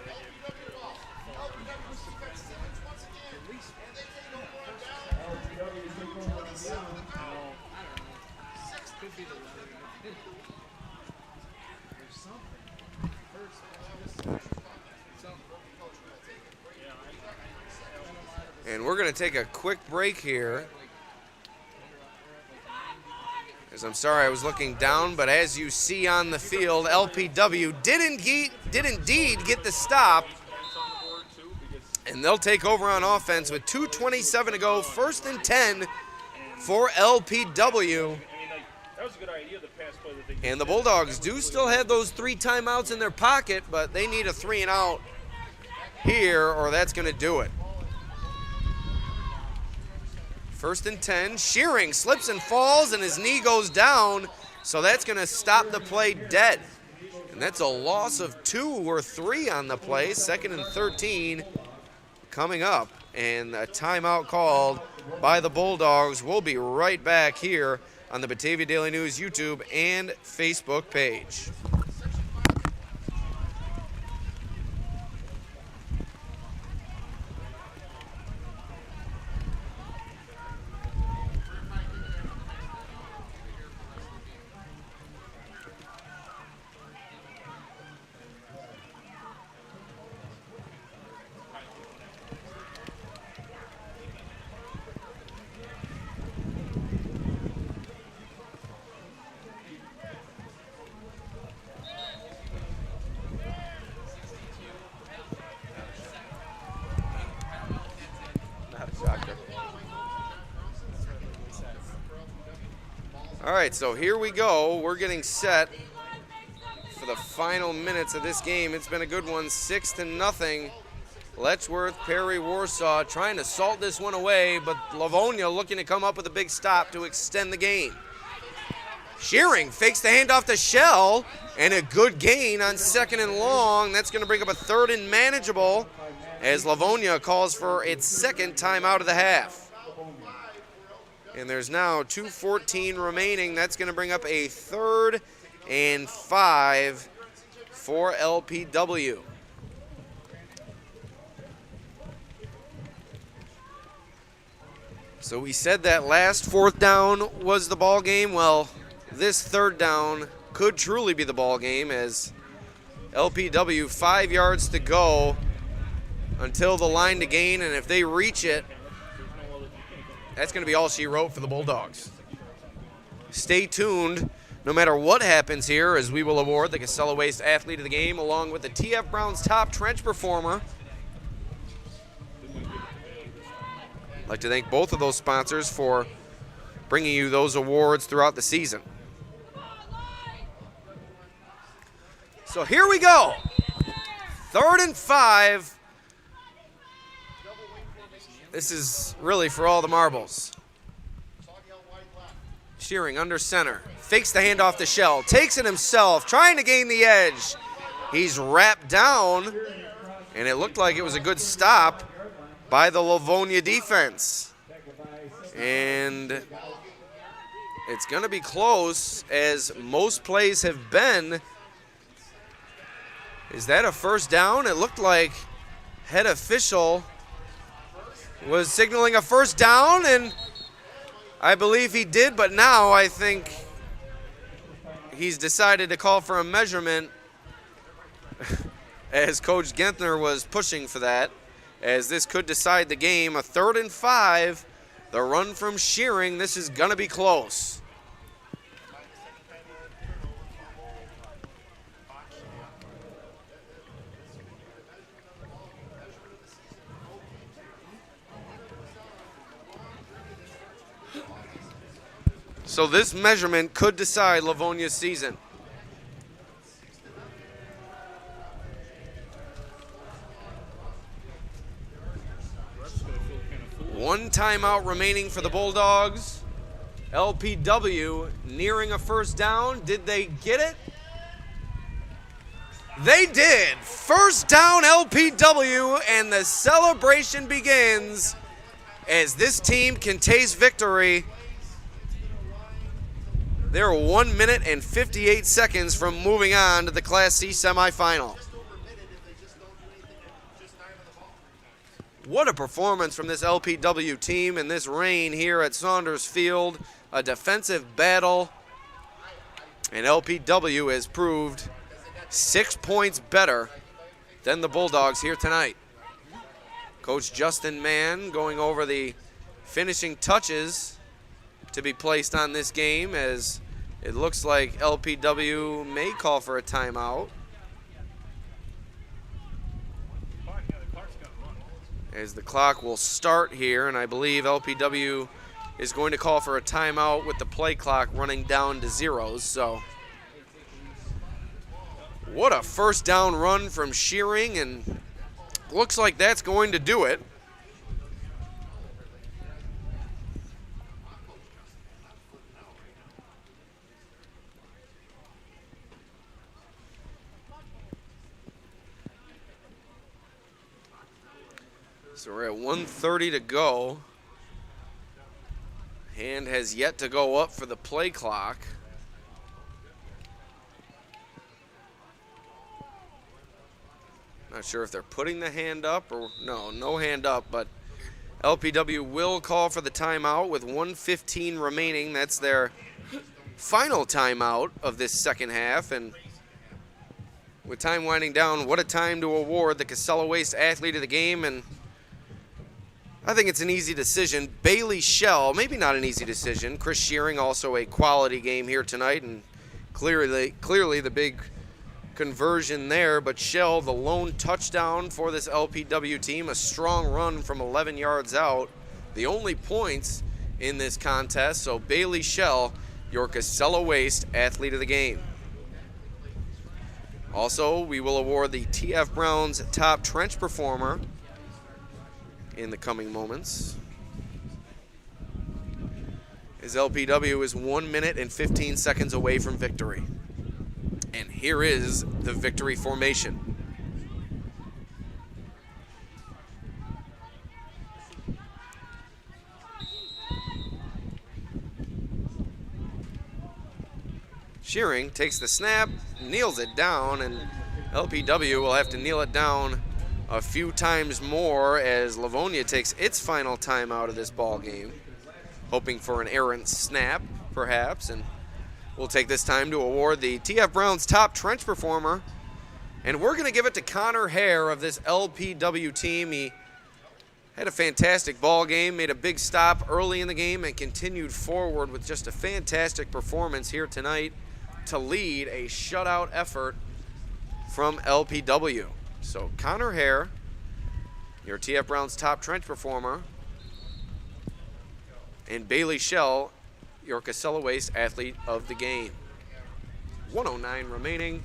And we're going to take a quick break here. As I'm sorry I was looking down, but as you see on the field, LPW did indeed get the stop. And they'll take over on offense with 2:27 to go. 1st and 10 for LPW. And the Bulldogs do still have those 3 timeouts in their pocket, but they need a 3 and out here, or that's going to do it. 1st and 10. Shearing slips and falls, and his knee goes down, so that's going to stop the play dead. And that's a loss of 2 or 3 on the play. 2nd and 13 coming up, and a timeout called by the Bulldogs. We'll be right back here on the Batavia Daily News YouTube and Facebook page. All right, so here we go. We're getting set for the final minutes of this game. It's been a good one, 6-0. Letchworth, Perry, Warsaw trying to salt this one away, but Livonia looking to come up with a big stop to extend the game. Shearing fakes the handoff to Shell, and a good gain on 2nd and long. That's going to bring up a 3rd and manageable as Livonia calls for its 2nd timeout of the half. And there's now 2:14 remaining. That's going to bring up a 3rd and 5 for LPW. So we said that last 4th down was the ball game. Well, this 3rd down could truly be the ball game, as LPW 5 yards to go until the line to gain, and if they reach it, that's going to be all she wrote for the Bulldogs. Stay tuned no matter what happens here, as we will award the Casella Waste Athlete of the Game along with the TF Brown's Top Trench Performer. I'd like to thank both of those sponsors for bringing you those awards throughout the season. So here we go. 3rd and 5. This is really for all the marbles. Shearing under center. Fakes the handoff to Shell. Takes it himself. Trying to gain the edge. He's wrapped down. And it looked like it was a good stop by the Livonia defense. And it's going to be close, as most plays have been. Is that a first down? It looked like head official was signaling a first down, and I believe he did, but now I think he's decided to call for a measurement as Coach Gentner was pushing for that, as this could decide the game. A 3rd and 5. The run from Shearing. This is going to be close. So this measurement could decide Livonia's season. One timeout remaining for the Bulldogs. LPW nearing a first down. Did they get it? They did. First down LPW, and the celebration begins as this team can taste victory. They're 1 minute and 58 seconds from moving on to the Class C semifinal. What a performance from this LPW team in this rain here at Saunders Field. A defensive battle. And LPW has proved 6 points better than the Bulldogs here tonight. Coach Justin Mann going over the finishing touches to be placed on this game, as it looks like LPW may call for a timeout. As the clock will start here, and I believe LPW is going to call for a timeout with the play clock running down to zeros. So what a first down run from Shearing, and looks like that's going to do it. So we're at 1:30 to go. Hand has yet to go up for the play clock. Not sure if they're putting the hand up or no hand up, but LPW will call for the timeout with 1:15 remaining. That's their final timeout of this second half, and with time winding down, what a time to award the Casella Waste Athlete of the Game. And I think it's an easy decision. Bailey Shell, maybe not an easy decision. Chris Shearing, also a quality game here tonight, and clearly the big conversion there. But Shell, the lone touchdown for this LPW team, a strong run from 11 yards out. The only points in this contest. So Bailey Shell, your Casella Waste Athlete of the Game. Also, we will award the TF Browns Top Trench Performer in the coming moments, as LPW is 1 minute and 15 seconds away from victory. And here is the victory formation. Shearing takes the snap, kneels it down, and LPW will have to kneel it down a few times more as Livonia takes its final time out of this ball game, hoping for an errant snap, perhaps. And we'll take this time to award the TF Browns Top Trench Performer, and we're going to give it to Connor Hare of this LPW team. He had a fantastic ball game, made a big stop early in the game, and continued forward with just a fantastic performance here tonight to lead a shutout effort from LPW. So Connor Hare, your TF Browns Top Trench Performer, and Bailey Shell, your Casella Waste Athlete of the Game. 1:09 remaining.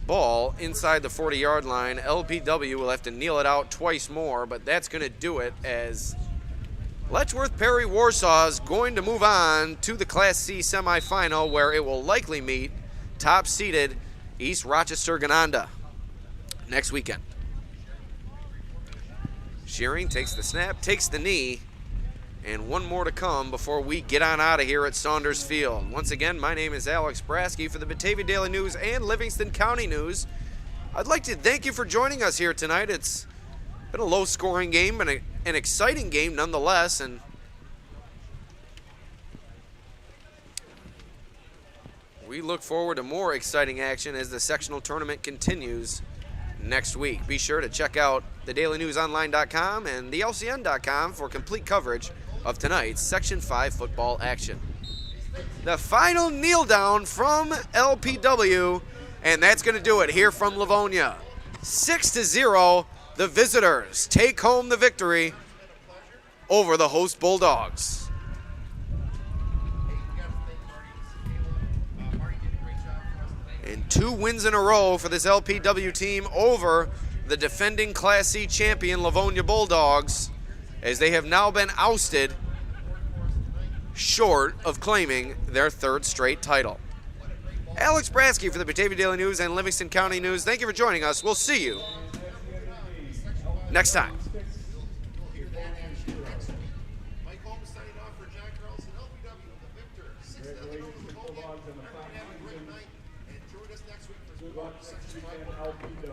Ball inside the 40-yard line. LPW will have to kneel it out twice more, but that's going to do it, as Letchworth Perry Warsaw is going to move on to the Class C semifinal, where it will likely meet top-seeded East Rochester Gananda next weekend. Shearing takes the snap, takes the knee, and one more to come before we get on out of here at Saunders Field. Once again, my name is Alex Brasky for the Batavia Daily News and Livingston County News. I'd like to thank you for joining us here tonight. It's been a low-scoring game, but an exciting game nonetheless, and we look forward to more exciting action as the sectional tournament continues next week. Be sure to check out thedailynewsonline.com and thelcn.com for complete coverage of tonight's Section 5 football action. The final kneel down from LPW, and that's going to do it here from Livonia. 6-0, the visitors take home the victory over the host Bulldogs. And 2 wins in a row for this LPW team over the defending Class C champion Livonia Bulldogs, as they have now been ousted short of claiming their 3rd straight title. Alex Bratsky for the Batavia Daily News and Livingston County News. Thank you for joining us. We'll see you next time. Good luck next weekend, LPW.